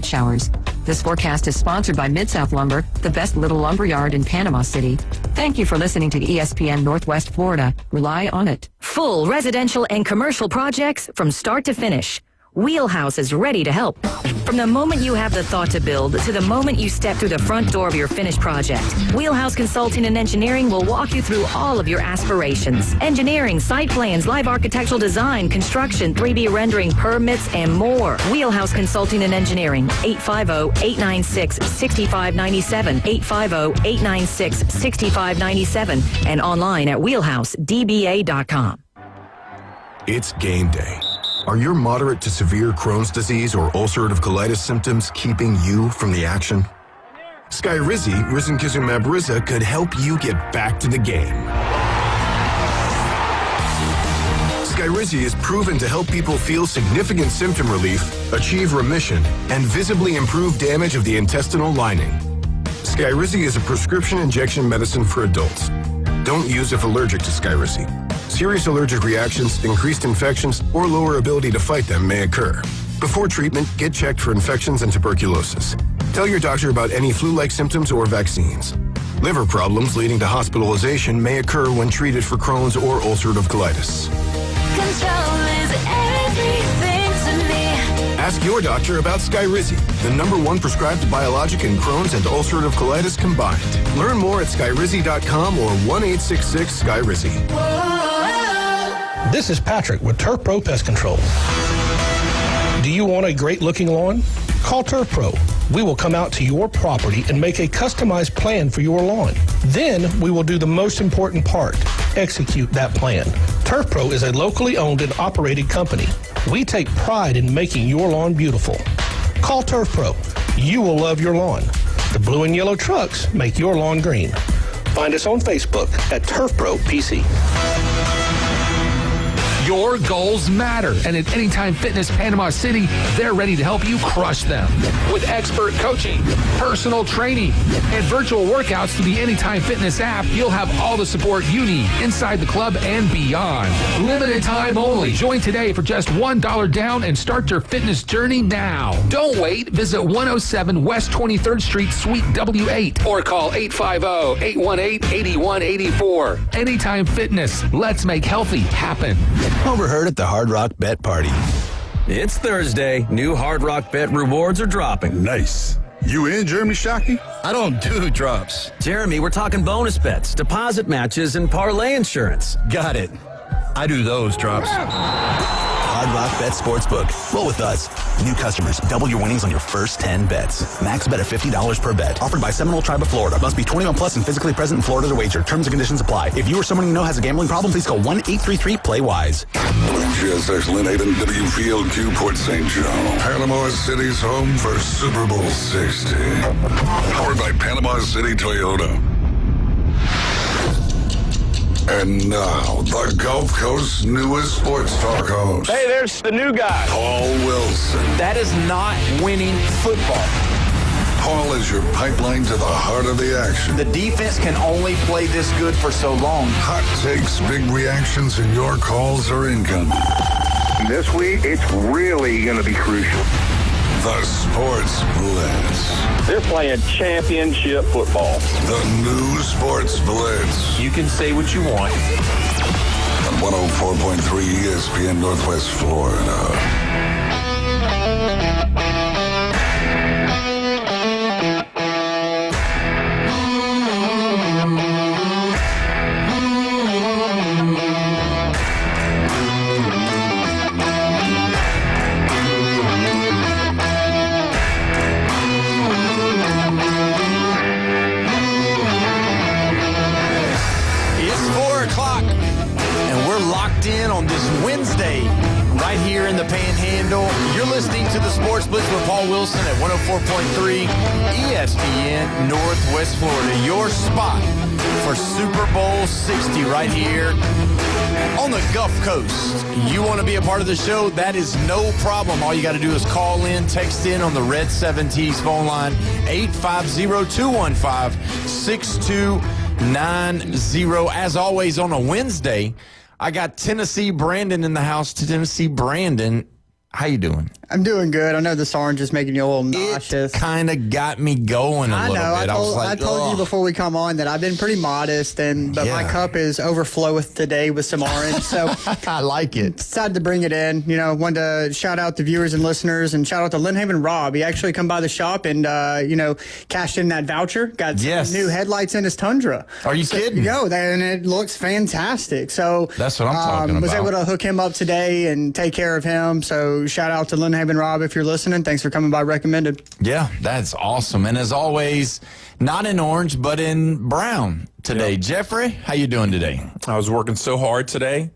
showers. This forecast is sponsored by Mid-South Lumber, the best little lumber yard in Panama City. Thank you for listening to ESPN Northwest Florida. Rely on it. Full residential and commercial projects from start to finish. Wheelhouse is ready to help. From the moment you have the thought to build to the moment you step through the front door of your finished project, Wheelhouse Consulting and Engineering will walk you through all of your aspirations. Engineering, site plans, live architectural design, construction, 3D rendering, permits, and more. Wheelhouse Consulting and Engineering, 850-896-6597, 850-896-6597, and online at wheelhousedba.com. It's game day. Are your moderate to severe Crohn's disease or ulcerative colitis symptoms keeping you from the action? Skyrizi, risankizumab Riza, could help you get back to the game. Skyrizi is proven to help people feel significant symptom relief, achieve remission, and visibly improve damage of the intestinal lining. Skyrizi is a prescription injection medicine for adults. Don't use if allergic to Skyrizi. Serious allergic reactions, increased infections, or lower ability to fight them may occur. Before treatment, get checked for infections and tuberculosis. Tell your doctor about any flu-like symptoms or vaccines. Liver problems leading to hospitalization may occur when treated for Crohn's or ulcerative colitis. Control is everything to me. Ask your doctor about Skyrizi, the #1 prescribed biologic in Crohn's and ulcerative colitis combined. Learn more at skyrizi.com or 1-866-SKYRIZI. This is Patrick with Turf Pro Pest Control. Do you want a great-looking lawn? Call Turf Pro. We will come out to your property and make a customized plan for your lawn. Then we will do the most important part, execute that plan. Turf Pro is a locally owned and operated company. We take pride in making your lawn beautiful. Call Turf Pro. You will love your lawn. The blue and yellow trucks make your lawn green. Find us on Facebook at Turf Pro PC. Your goals matter, and at Anytime Fitness Panama City, they're ready to help you crush them. With expert coaching, personal training, and virtual workouts through the Anytime Fitness app, you'll have all the support you need inside the club and beyond. Limited time only. Join today for just $1 down and start your fitness journey now. Don't wait. Visit 107 West 23rd Street, Suite W8, or call 850-818-8184. Anytime Fitness. Let's make healthy happen. Overheard at the Hard Rock Bet Party. It's Thursday. New Hard Rock Bet rewards are dropping. Nice. You in, Jeremy Shockey? I don't do drops. Jeremy, we're talking bonus bets, deposit matches, and parlay insurance. Got it. I do those drops. Hard Rock Bet Sportsbook. Roll with us. New customers, double your winnings on your first 10 bets. Max bet of $50 per bet. Offered by Seminole Tribe of Florida. Must be 21 plus and physically present in Florida to wager. Terms and conditions apply. If you or someone you know has a gambling problem, please call 1-833-PLAY-WISE. WGSX Lynn Haven, WFLQ Port St. Joe. Panama City's home for Super Bowl 60. Powered by Panama City Toyota. And now, the Gulf Coast's newest sports talk host. Hey, there's the new guy. Paul Wilson. That is not winning football. Paul is your pipeline to the heart of the action. The defense can only play this good for so long. Hot takes, big reactions, and your calls are incoming. This week, it's really going to be crucial. The Sports Blitz. They're playing championship football. The new Sports Blitz. You can say what you want. On 104.3 ESPN Northwest Florida. On this Wednesday, right here in the Panhandle. You're listening to the Sports Blitz with Paul Wilson at 104.3 ESPN Northwest Florida. Your spot for Super Bowl 60 right here on the Gulf Coast. You want to be a part of the show? That is no problem. All you got to do is call in, text in on the Red 7T's phone line, 850-215-6290. As always on a Wednesday, I got Tennessee Brandon in the house. Tennessee Brandon, How you doing? I'm doing good. I know this orange is making you a little nauseous. It kind of got me going a little bit. I told you before we come on that I've been pretty modest, but my cup is overfloweth today with some orange. So I like it. Decided to bring it in. Wanted to shout out the viewers and listeners, and shout out to Lynnhaven Rob. He actually come by the shop and cashed in that voucher. Got some new headlights in his Tundra. Are you kidding? And it looks fantastic. So that's what I'm talking about. Was able to hook him up today and take care of him. So shout out to Lynnhaven Rob, if you're listening. Thanks for coming by recommended. Yeah, that's awesome. And as always, not in orange, but in brown today. Yep. Jeffrey, how you doing today? I was working so hard today.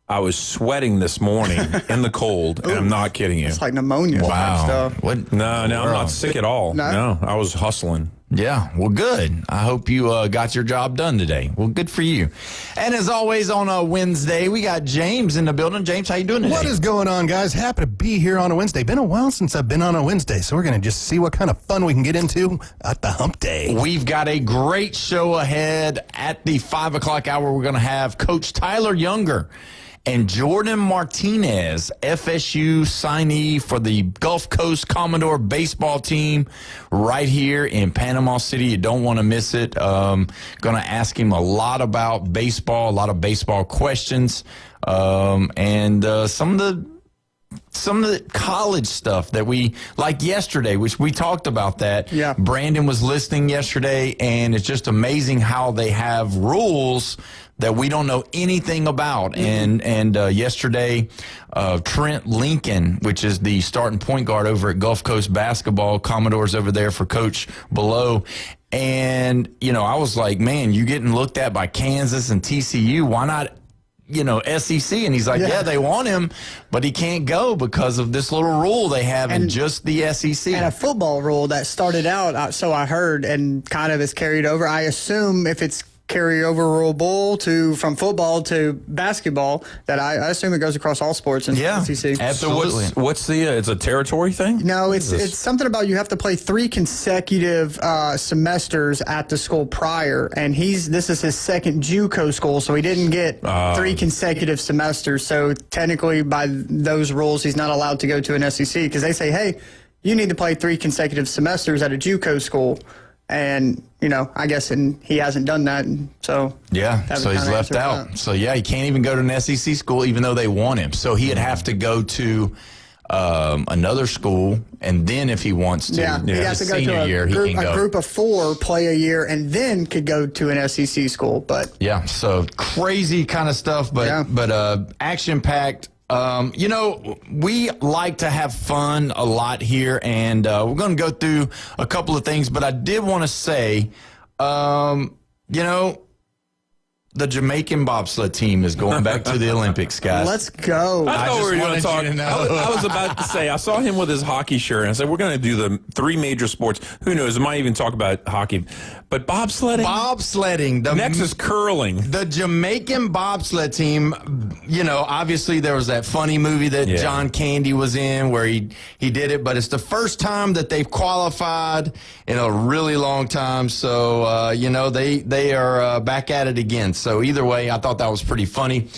I was sweating this morning in the cold, and I'm not kidding you. It's like pneumonia. Wow. Stuff. What? No, I'm not sick at all. No, I was hustling. Yeah, well, good. I hope you got your job done today. Well, good for you. And as always, on a Wednesday, we got James in the building. James, how you doing today? What is going on, guys? Happy to be here on a Wednesday. Been a while since I've been on a Wednesday, so we're going to just see what kind of fun we can get into at the hump day. We've got a great show ahead. At the 5 o'clock hour, we're going to have Coach Tyler Younger and Jordan Martinez, FSU signee for the Gulf Coast Commodore baseball team right here in Panama City. You don't want to miss it. Going to ask him a lot about baseball, a lot of baseball questions, and some of the college stuff that we, like yesterday, which we talked about that. Yeah. Brandon was listening yesterday, and it's just amazing how they have rules that we don't know anything about. Mm-hmm. And yesterday, Trent Lincoln, which is the starting point guard over at Gulf Coast Basketball, Commodores over there for Coach Below. And, I was like, man, you getting looked at by Kansas and TCU. Why not, SEC? And he's like, yeah, they want him, but he can't go because of this little rule they have in just the SEC. And a football rule that started out, so I heard, and kind of is carried over. I assume if it's carryover rule bowl from football to basketball, that I assume it goes across all sports in the SEC. Absolutely. So what's the it's a territory thing? No, it's something about you have to play 3 consecutive semesters at the school prior, and this is his second JUCO school, so he didn't get 3 consecutive semesters. So technically, by those rules, he's not allowed to go to an SEC because they say, hey, you need to play 3 consecutive semesters at a JUCO school. And, I guess he hasn't done that. So so he's left out. So, he can't even go to an SEC school even though they want him. So he'd have to go to another school, and then if he wants to, he has to go to a group of 4, play a year, and then could go to an SEC school. But so crazy kind of stuff, but action-packed. We like to have fun a lot here, and we're going to go through a couple of things, but I did want to say, the Jamaican bobsled team is going back to the Olympics, guys. Let's go. I thought we were going to talk. I was about to say, I saw him with his hockey shirt, and I said, we're going to do the 3 major sports. Who knows? We might even talk about hockey. But bobsledding? Bobsledding. Next is curling. The Jamaican bobsled team, obviously there was that funny movie that John Candy was in where he did it, but it's the first time that they've qualified in a really long time. So, they are back at it again. So either way, I thought that was pretty funny.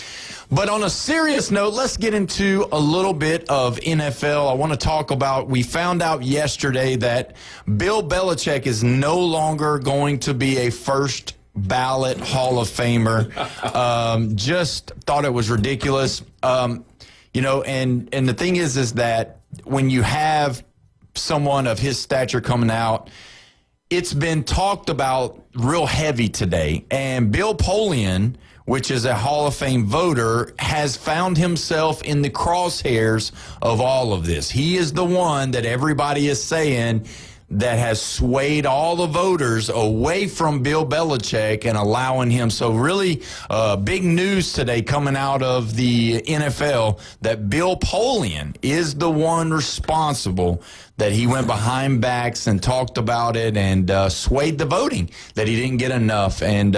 But on a serious note, let's get into a little bit of NFL. I want to talk about, we found out yesterday that Bill Belichick is no longer going to be a first ballot Hall of Famer. Just thought it was ridiculous. And the thing is that when you have someone of his stature coming out, it's been talked about real heavy today. And Bill Polian, which is a Hall of Fame voter, has found himself in the crosshairs of all of this. He is the one that everybody is saying that has swayed all the voters away from Bill Belichick and allowing him. So really big news today coming out of the NFL that Bill Polian is the one responsible, that he went behind backs and talked about it and swayed the voting, that he didn't get enough. And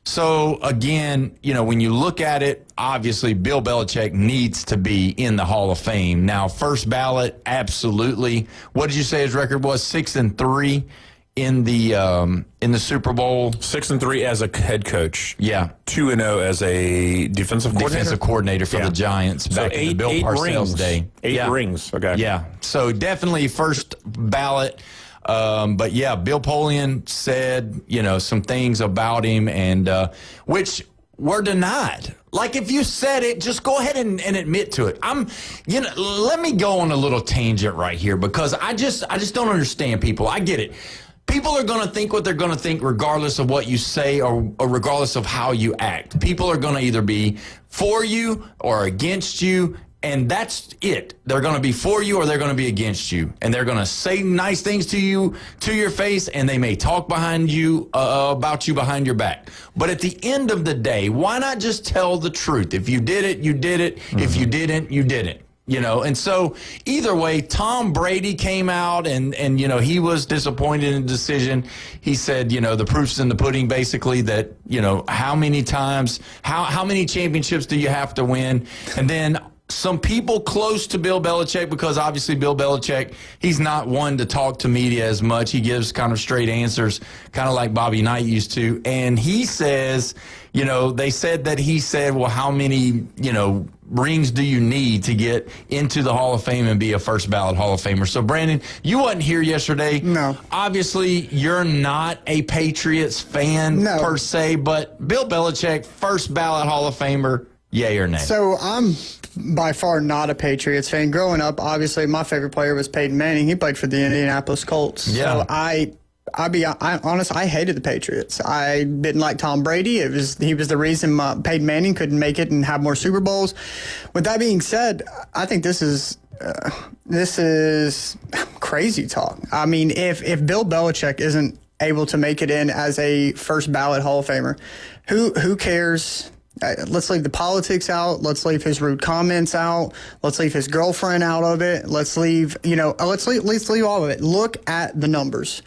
so, again, when you look at it, obviously Bill Belichick needs to be in the Hall of Fame. Now, first ballot, absolutely. What did you say his record was? 6-3. in the Super Bowl. 6-3 as a head coach. Yeah. 2-0 as a defensive coordinator for the Giants so back in the Bill Parcells rings. day. 8 rings. Okay. Yeah. So definitely first ballot. But yeah, Bill Polian said, some things about him and which were denied. Like if you said it, just go ahead and admit to it. Let me go on a little tangent right here because I just don't understand people. I get it. People are going to think what they're going to think regardless of what you say or regardless of how you act. People are going to either be for you or against you. And that's it. They're going to be for you or they're going to be against you. And they're going to say nice things to you, to your face, and they may talk behind you, about you behind your back. But at the end of the day, why not just tell the truth? If you did it, you did it. Mm-hmm. If you didn't, you didn't. And so either way, Tom Brady came out and he was disappointed in the decision. He said, the proof's in the pudding, basically, that, how many times, how many championships do you have to win? And then some people close to Bill Belichick, because obviously Bill Belichick, he's not one to talk to media as much. He gives kind of straight answers, kind of like Bobby Knight used to. And he says, they said that he said, well, how many, rings do you need to get into the Hall of Fame and be a first ballot Hall of Famer? So, Brandon, you wasn't here yesterday. No. Obviously, you're not a Patriots fan per se, but Bill Belichick, first ballot Hall of Famer, yay or nay? So I'm by far not a Patriots fan. Growing up, obviously, my favorite player was Peyton Manning. He played for the Indianapolis Colts. Yeah. So I'll be honest, I hated the Patriots. I didn't like Tom Brady. He was the reason Peyton Manning couldn't make it and have more Super Bowls. With that being said, I think this is crazy talk. I mean, if Bill Belichick isn't able to make it in as a first ballot Hall of Famer, who cares? Let's leave the politics out. Let's leave his rude comments out. Let's leave his girlfriend out of it. Let's leave all of it. Look at the numbers.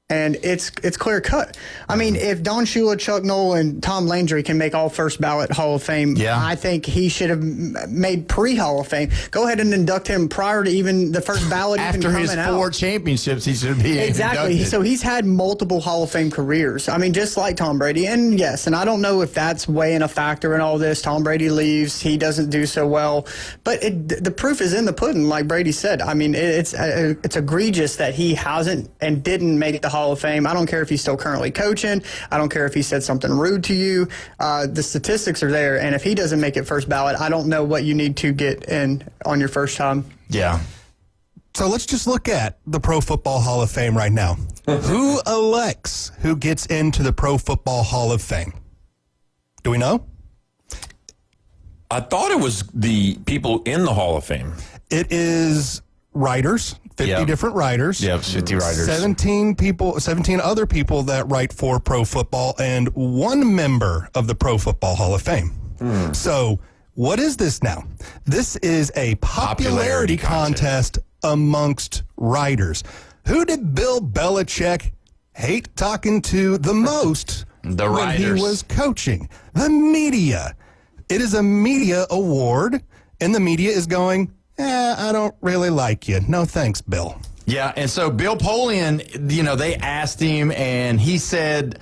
And it's clear cut. I mean, if Don Shula, Chuck Noll, and Tom Landry can make all first ballot Hall of Fame, I think he should have made pre-Hall of Fame. Go ahead and induct him prior to even the first ballot after even coming his out. 4 championships, he should be exactly. inducted. So he's had multiple Hall of Fame careers. I mean, just like Tom Brady. And yes, and I don't know if that's weighing a factor in all this. Tom Brady leaves, he doesn't do so well, but the proof is in the pudding, like Brady said. I mean, it's egregious that he hasn't and didn't make the Hall of Fame. I don't care if he's still currently coaching. I don't care if he said something rude to you. The statistics are there, and if he doesn't make it first ballot, I don't know what you need to get in on your first time. Yeah. So let's just look at the Pro Football Hall of Fame right now. Who elects who gets into the Pro Football Hall of Fame? Do we know? I thought it was the people in the Hall of Fame. It is writers. 50 different writers. Yeah, 50 writers. 17 other people that write for pro football, and 1 member of the Pro Football Hall of Fame. So what is this now? This is a popularity contest amongst writers. Who did Bill Belichick hate talking to the most when writers. he was coaching? The media. It is a media award, and the media is going, I don't really like you. No thanks, Bill. Yeah, and so Bill Polian, they asked him, and he said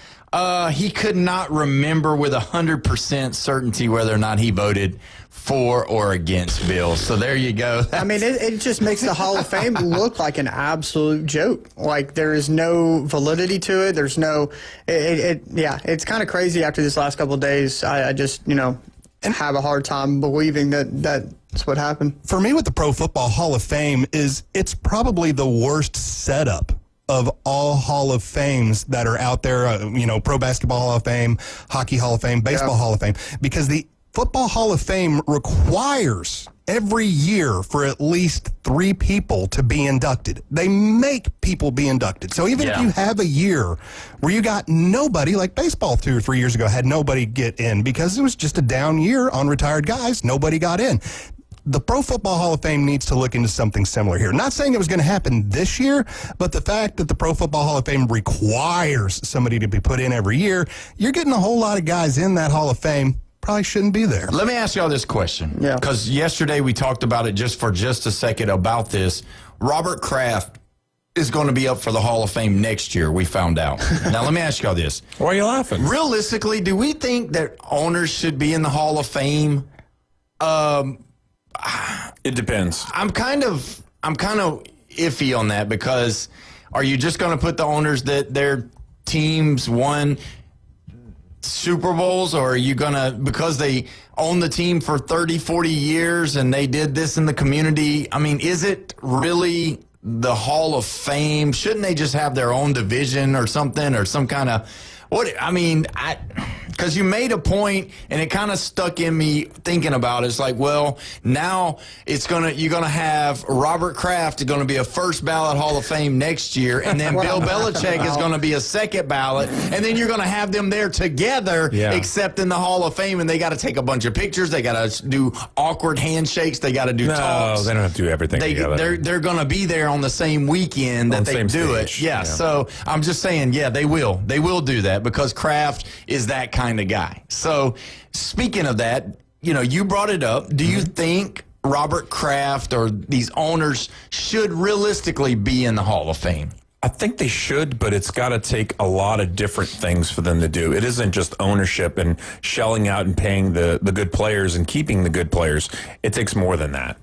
he could not remember with 100% certainty whether or not he voted for or against Bill. So there you go. I mean, it just makes the Hall of Fame look like an absolute joke. Like, there is no validity to it. There's no it's kind of crazy after this last couple of days. I just, have a hard time believing that's what happened. For me, with the Pro Football Hall of Fame, it's probably the worst setup of all Hall of Fames that are out there. Pro Basketball Hall of Fame, Hockey Hall of Fame, Baseball Hall of Fame, because the Football Hall of Fame requires every year for at least 3 people to be inducted. They make people be inducted. So even if you have a year where you got nobody, like baseball 2 or 3 years ago had nobody get in because it was just a down year on retired guys, nobody got in. The Pro Football Hall of Fame needs to look into something similar here. Not saying it was going to happen this year, but the fact that the Pro Football Hall of Fame requires somebody to be put in every year, you're getting a whole lot of guys in that Hall of Fame probably shouldn't be there. Let me ask y'all this question. Yeah. Because yesterday we talked about it just for a second about this. Robert Kraft is going to be up for the Hall of Fame next year, we found out. Now, let me ask y'all this. Why are you laughing? Realistically, do we think that owners should be in the Hall of Fame? It depends. I'm kind of iffy on that, because are you just going to put the owners that their teams won Super Bowls, or are you going to, because they own the team for 30, 40 years and they did this in the community? I mean, is it really the Hall of Fame? Shouldn't they just have their own division or something, or some kind of because you made a point and it kind of stuck in me thinking about it. It's like, well, now you're gonna have Robert Kraft going to be a first ballot Hall of Fame next year, and then Bill Belichick is going to be a second ballot, and then you're going to have them there together, except in the Hall of Fame, and they got to take a bunch of pictures, they got to do awkward handshakes, they got to do talks. No, they don't have to do everything together. They're going to be there on the same weekend that they do it. Yeah, so I'm just saying, they will do that, because Kraft is that kind of guy. So speaking of that, you brought it up. Do you think Robert Kraft or these owners should realistically be in the Hall of Fame? I think they should, but it's got to take a lot of different things for them to do. It isn't just ownership and shelling out and paying the good players and keeping the good players. It takes more than that.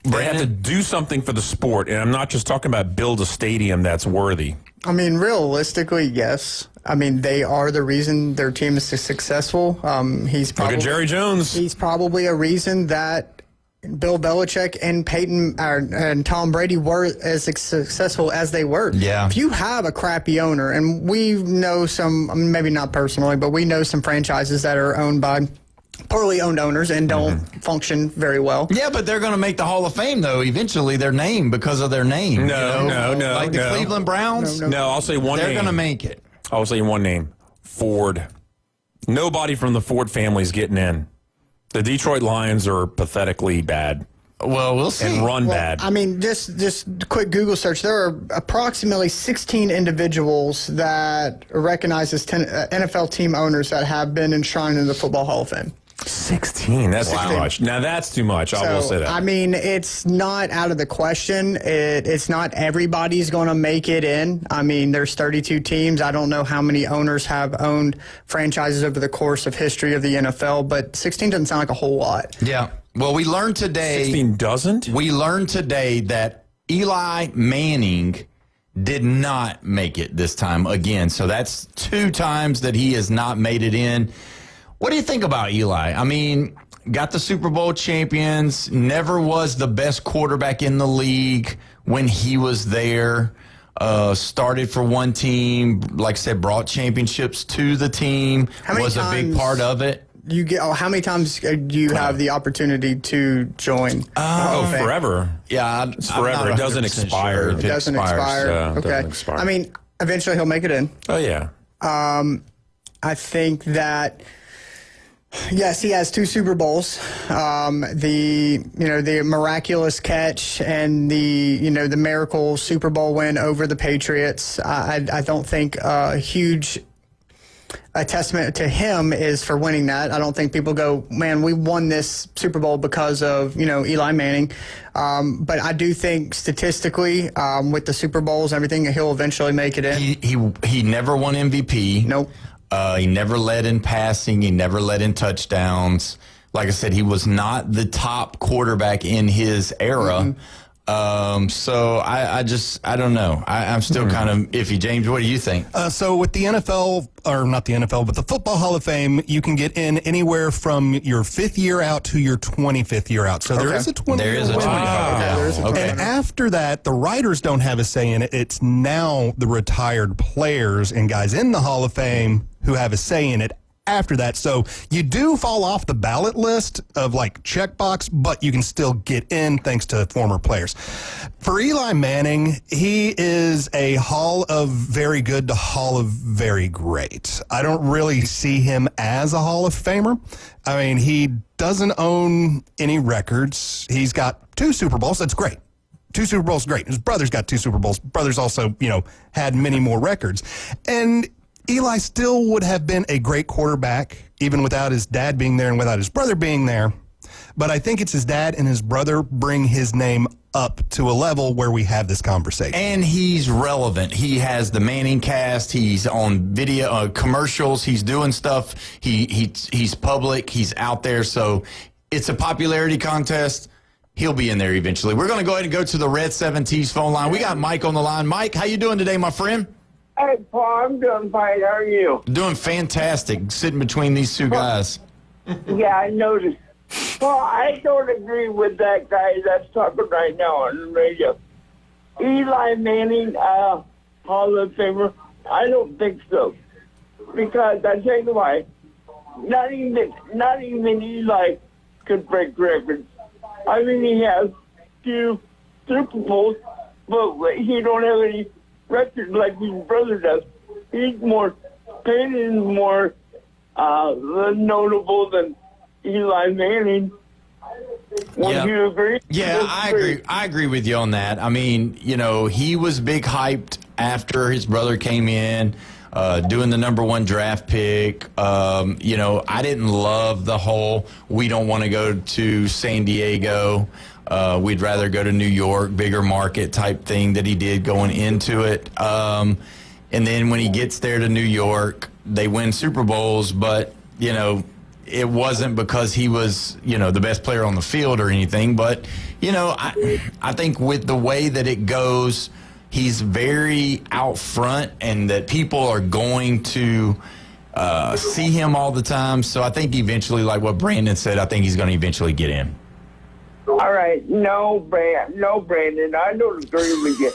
They have to do something for the sport, and I'm not just talking about build a stadium that's worthy. I mean, realistically, yes. I mean, they are the reason their team is successful. Look at Jerry Jones. He's probably a reason that Bill Belichick and Peyton and Tom Brady were as successful as they were. Yeah. If you have a crappy owner, and we know some, maybe not personally, but we know some franchises that are owned by poorly owned owners and don't function very well. Yeah, but they're going to make the Hall of Fame, though, eventually, their name, because of their name. No. Like the Cleveland Browns? No, I'll say one name. They're going to make it. I'll say one name. Ford. Nobody from the Ford family is getting in. The Detroit Lions are pathetically bad. Well, we'll see. And run bad. I mean, just quick Google search. There are approximately 16 individuals that are recognized as NFL team owners that have been enshrined in the Football Hall of Fame. 16. That's too much. Now, that's too much. I will say that. I mean, it's not out of the question. It's not everybody's going to make it in. I mean, there's 32 teams. I don't know how many owners have owned franchises over the course of history of the NFL, but 16 doesn't sound like a whole lot. Yeah. Well, we learned today. 16 doesn't? We learned today that Eli Manning did not make it this time again. So that's 2 times that he has not made it in. What do you think about Eli? I mean, got the Super Bowl champions, never was the best quarterback in the league when he was there. Started for one team, like I said, brought championships to the team, was a big part of it. How many times do you have the opportunity to join? Forever. Yeah, it's forever. It doesn't expire. It doesn't expire. Yeah, okay. Doesn't expire. I mean, eventually he'll make it in. Oh, yeah. I think that, yes, he has 2 Super Bowls. The miraculous catch and the miracle Super Bowl win over the Patriots. I don't think a huge testament to him is for winning that. I don't think people go, man, we won this Super Bowl because of Eli Manning. But I do think statistically, with the Super Bowls and everything, he'll eventually make it in. He never won MVP. Nope. He never led in passing. He never led in touchdowns. Like I said, he was not the top quarterback in his era. So I don't know. I'm still kind of iffy. James, what do you think? So with the NFL, or not the NFL, but the Football Hall of Fame, you can get in anywhere from your 5th year out to your 25th year out. So there is a 20. There is a 25. Okay. And after that, the writers don't have a say in it. It's now the retired players and guys in the Hall of Fame who have a say in it after that. So you do fall off the ballot list of like checkbox, but you can still get in thanks to former players. For Eli Manning, he is a Hall of Very Good to Hall of Very Great. I don't really see him as a Hall of Famer. I mean, he doesn't own any records. He's got 2 Super Bowls. That's great. 2 Super Bowls, great. His brother's got 2 Super Bowls. Brothers also, had many more records. And Eli still would have been a great quarterback, even without his dad being there and without his brother being there. but I think it's his dad and his brother bring his name up to a level where we have this conversation. And he's relevant. He has the Manning cast. He's on video commercials. He's doing stuff. He's public. He's out there. So it's a popularity contest. He'll be in there eventually. We're going to go ahead and go to the Red 7T's phone line. We got Mike on the line. Mike, how you doing today, my friend? Hey, Paul, I'm doing fine. How are you? Doing fantastic, sitting between these two guys. Yeah, I noticed. Well, I don't agree with that guy that's talking right now on the radio. Eli Manning, Hall of Famer, I don't think so. Because I tell you why, not even Eli could break records. I mean, he has 2 Super Bowls, but he don't have any records like his brother does. He's more painted and more notable than Eli Manning. Would you agree? Yeah, I agree with you on that. I mean, you know, he was big hyped after his brother came in, doing the #1 draft pick. You know, I didn't love the whole we don't want to go to San Diego. We'd rather go to New York, bigger market type thing that he did going into it. And then when he gets there to New York, they win Super Bowls, but, you know, it wasn't because he was, you know, the best player on the field or anything. But, you know, I think with the way that it goes, he's very out front and that people are going to see him all the time. So I think eventually, like what Brandon said, I think he's going to eventually get in. All right. No, Brandon, I don't agree with you.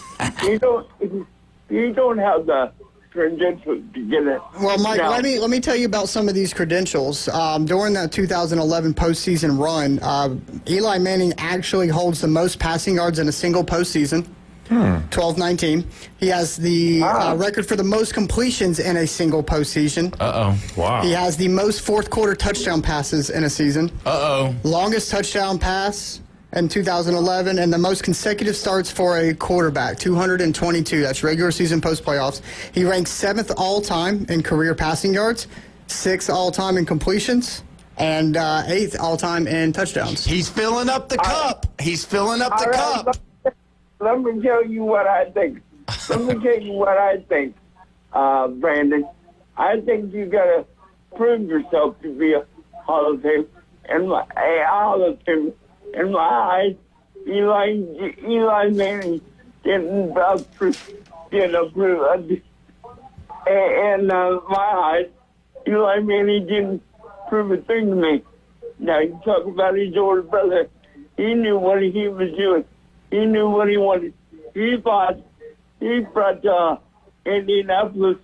You don't have the credentials to get it. Well, Mike, let me tell you about some of these credentials. During that 2011 postseason run, Eli Manning actually holds the most passing yards in a single postseason. 12-19. He has the record for the most completions in a single postseason. Wow. He has the most fourth quarter touchdown passes in a season. Longest touchdown pass in 2011, and the most consecutive starts for a quarterback, 222. That's regular season post playoffs. He ranks 7th all time in career passing yards, 6th all time in completions, and 8th all time in touchdowns. He's filling up the cup. He's filling up the cup. Let me tell you what I think. Brandon. I think you got to prove yourself to be a Hall of Fame. In my eyes, Eli Manning didn't prove. In my eyes, Eli Manning didn't prove a thing to me. Now, you talk about his older brother. He knew what he was doing. He knew what he wanted. He brought Indianapolis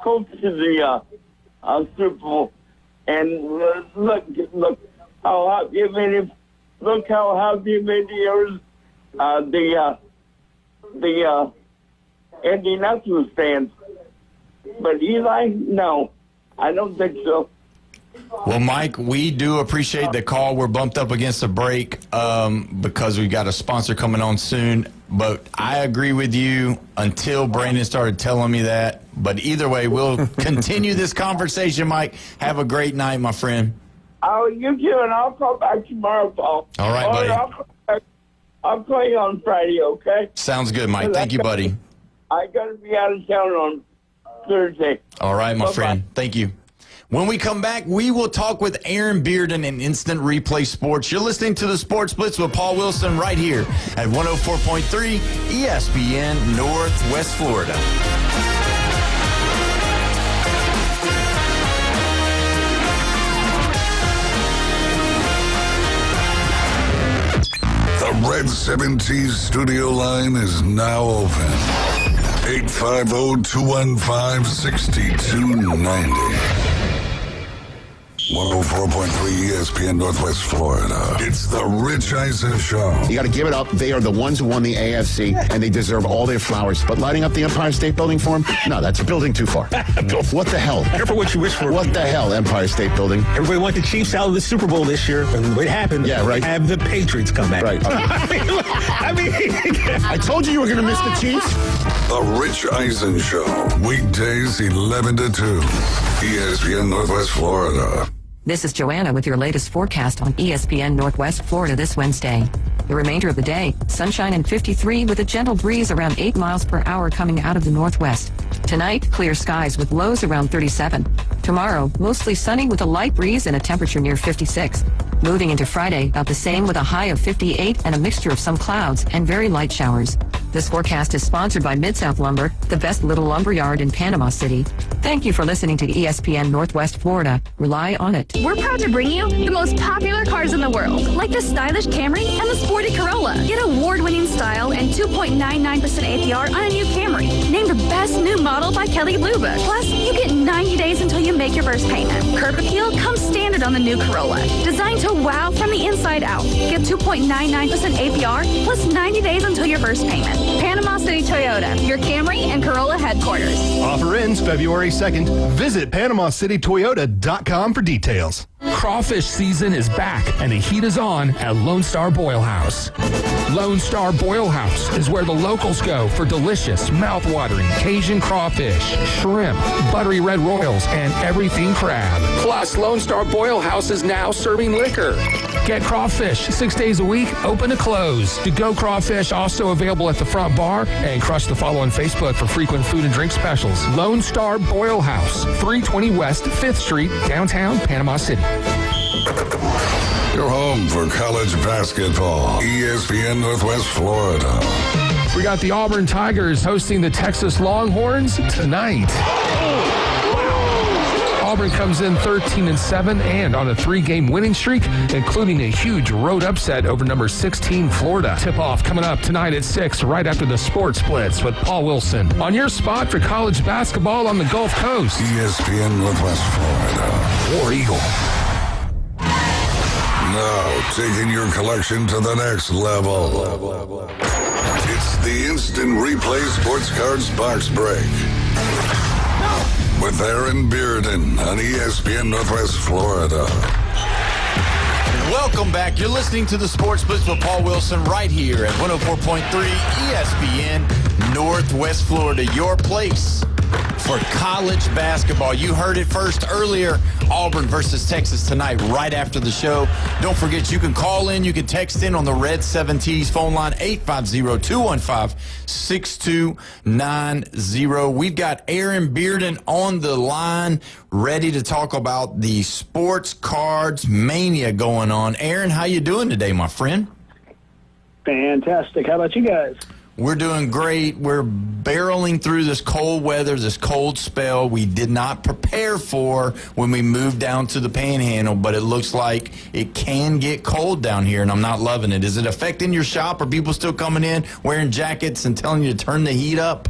Colts to the Super Bowl. And look how happy it made him. Look how happy it made the Indianapolis fans. But Eli, no, I don't think so. Well, Mike, we do appreciate the call. We're bumped up against a break because we've got a sponsor coming on soon. But I agree with you until Brandon started telling me that. But either way, we'll continue this conversation, Mike. Have a great night, my friend. Oh, you too, and I'll call back tomorrow, Paul. All right, buddy. I'll call you on Friday, okay? Sounds good, Mike. Thank you, buddy. I got to be out of town on Thursday. All right, my friend. Thank you. When we come back, we will talk with Aaron Bearden in Instant Replay Sports. You're listening to the Sports Blitz with Paul Wilson right here at 104.3 ESPN Northwest Florida. The Red 7T's studio line is now open. 850-215-6290. 104.3 ESPN Northwest Florida. It's the Rich Eisen Show. You got to give it up. They are the ones who won the AFC, and they deserve all their flowers. But lighting up the Empire State Building for them? No, that's a building too far. What the hell? Careful what you wish for. What the hell, Empire State Building? Everybody want the Chiefs out of the Super Bowl this year, and what happened? Yeah, right. Have the Patriots come back. Right. I mean, I told you were going to miss the Chiefs. The Rich Eisen Show. Weekdays 11 to 2. ESPN Northwest Florida. This is Joanna with your latest forecast on ESPN Northwest Florida this Wednesday. The remainder of the day, sunshine and 53 with a gentle breeze around 8 miles per hour coming out of the northwest. Tonight, clear skies with lows around 37. Tomorrow, mostly sunny with a light breeze and a temperature near 56. Moving into Friday, about the same with a high of 58 and a mixture of some clouds and very light showers. This forecast is sponsored by Mid-South Lumber, the best little lumber yard in Panama City. Thank you for listening to ESPN Northwest Florida. Rely on it. We're proud to bring you the most popular cars in the world, like the stylish Camry and the sporty Corolla. Get award-winning style and 2.99% APR on a new Camry. Named the best new model by Kelly Blue Book. Plus, you get 90 days until you make your first payment. Curb appeal comes standard on the new Corolla. Designed to wow from the inside out. Get 2.99% APR plus 90 days until your first payment. Panama City Toyota, your Camry and Corolla headquarters. Offer ends February 2nd. Visit PanamaCityToyota.com for details. Crawfish season is back and the heat is on at Lone Star Boil House. Lone Star Boil House is where the locals go for delicious, mouth-watering Cajun crawfish, shrimp, buttery red royals, and everything crab. Plus, Lone Star Boil House is now serving liquor. Get crawfish 6 days a week, open to close. To-go crawfish also available at the front bar, and crush the follow on Facebook for frequent food and drink specials. Lone Star Boil House, 320 West 5th Street, downtown Panama City. Your home for college basketball. ESPN Northwest Florida. We got the Auburn Tigers hosting the Texas Longhorns tonight. Auburn comes in 13-7 and on a 3-game winning streak, including a huge road upset over number 16 Florida. Tip-off coming up tonight at 6, right after the Sports Blitz with Paul Wilson. On your spot for college basketball on the Gulf Coast. ESPN Northwest Florida. War Eagle. Now, taking your collection to the next level. It's the Instant Replay Sports Cards Box Break. With Aaron Bearden on ESPN Northwest Florida. Welcome back. You're listening to the Sports Blitz with Paul Wilson right here at 104.3 ESPN Northwest Florida. Your place for college basketball. You heard it first earlier. Auburn versus Texas tonight right after the show. Don't forget you can call in. You can text in on the Red 7T's phone line 850-215-6290. We've got Aaron Bearden on the line ready to talk about the sports cards mania going on. Aaron, how you doing today, my friend? Fantastic. How about you guys? We're doing great. We're barreling through this cold weather, this cold spell we did not prepare for when we moved down to the Panhandle, but it looks like it can get cold down here, and I'm not loving it. Is it affecting your shop? Are people still coming in wearing jackets and telling you to turn the heat up?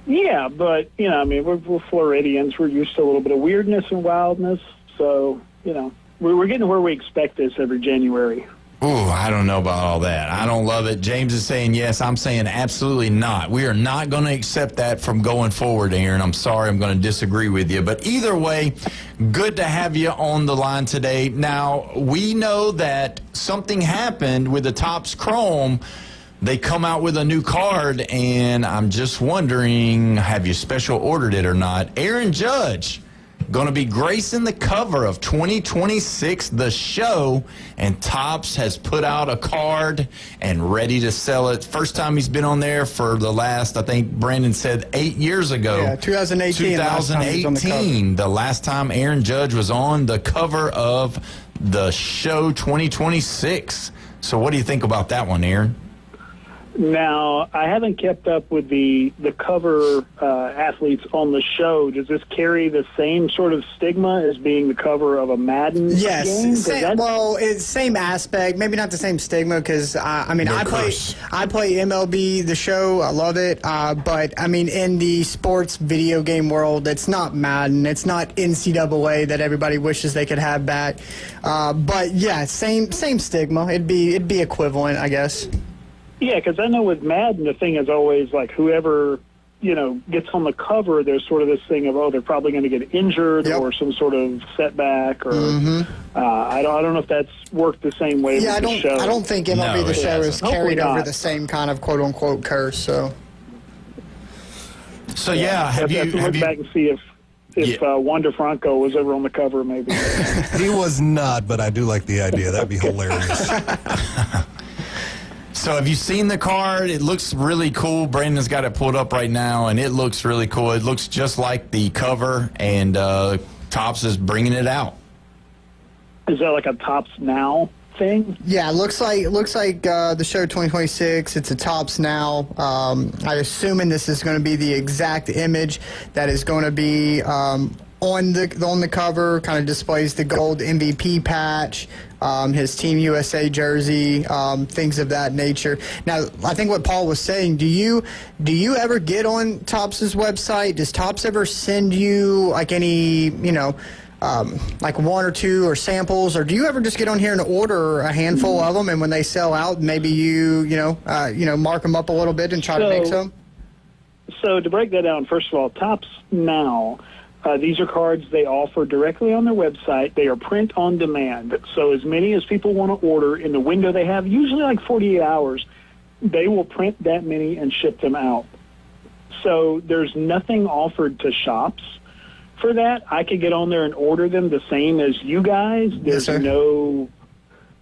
Yeah, but, you know, I mean, we're Floridians. We're used to a little bit of weirdness and wildness, so, you know, we're getting where we expect this every January. Ooh, I don't know about all that. I don't love it. James is saying yes. I'm saying absolutely not. We are not going to accept that from going forward, Aaron. I'm sorry. I'm going to disagree with you. But either way, good to have you on the line today. Now, we know that something happened with the Topps Chrome. They come out with a new card, and I'm just wondering, have you special ordered it or not? Aaron Judge going to be gracing the cover of 2026, The Show, and Topps has put out a card and ready to sell it. First time he's been on there for the last, I think Brandon said 8 years ago. Yeah, 2018. 2018, the last time Aaron Judge was on the cover of The Show 2026. So what do you think about that one, Aaron? Now, I haven't kept up with the cover athletes on the show. Does this carry the same sort of stigma as being the cover of a Madden game? Yes. Well, it's same aspect. Maybe not the same stigma because, I play MLB, the show. I love it. But, I mean, in the sports video game world, it's not Madden. It's not NCAA that everybody wishes they could have back. But, yeah, same stigma. It'd be equivalent, I guess. Yeah, because I know with Madden, the thing is always like whoever, you know, gets on the cover, there's sort of this thing of, oh, they're probably going to get injured or some sort of setback. Or I don't know if that's worked the same way with the show. I don't think MLB The Show is carried over the same kind of quote-unquote curse. So have you look back and see if If Wander Franco was ever on the cover, maybe. He was not, but I do like the idea. That'd be hilarious. So have you seen the card? It looks really cool. Brandon's got it pulled up right now, and it looks really cool. It looks just like the cover, and Topps is bringing it out. Is that like a Topps Now thing? Yeah, it looks like the show 2026. It's a Topps Now. I'm assuming this is going to be the exact image that is going to be on the cover. Kind of displays the gold MVP patch, his Team USA jersey, things of that nature. Now, I think what Paul was saying, do you ever get on Topps' website? Does Topps ever send you like any, like one or two or samples, or do you ever just get on here and order a handful of them, and when they sell out, maybe you mark them up a little bit and try to make some? So to break that down, first of all, Topps Now, these are cards they offer directly on their website. They are print on demand. So as many as people want to order in the window they have, usually like 48 hours, they will print that many and ship them out. So there's nothing offered to shops for that. I could get on there and order them the same as you guys. There's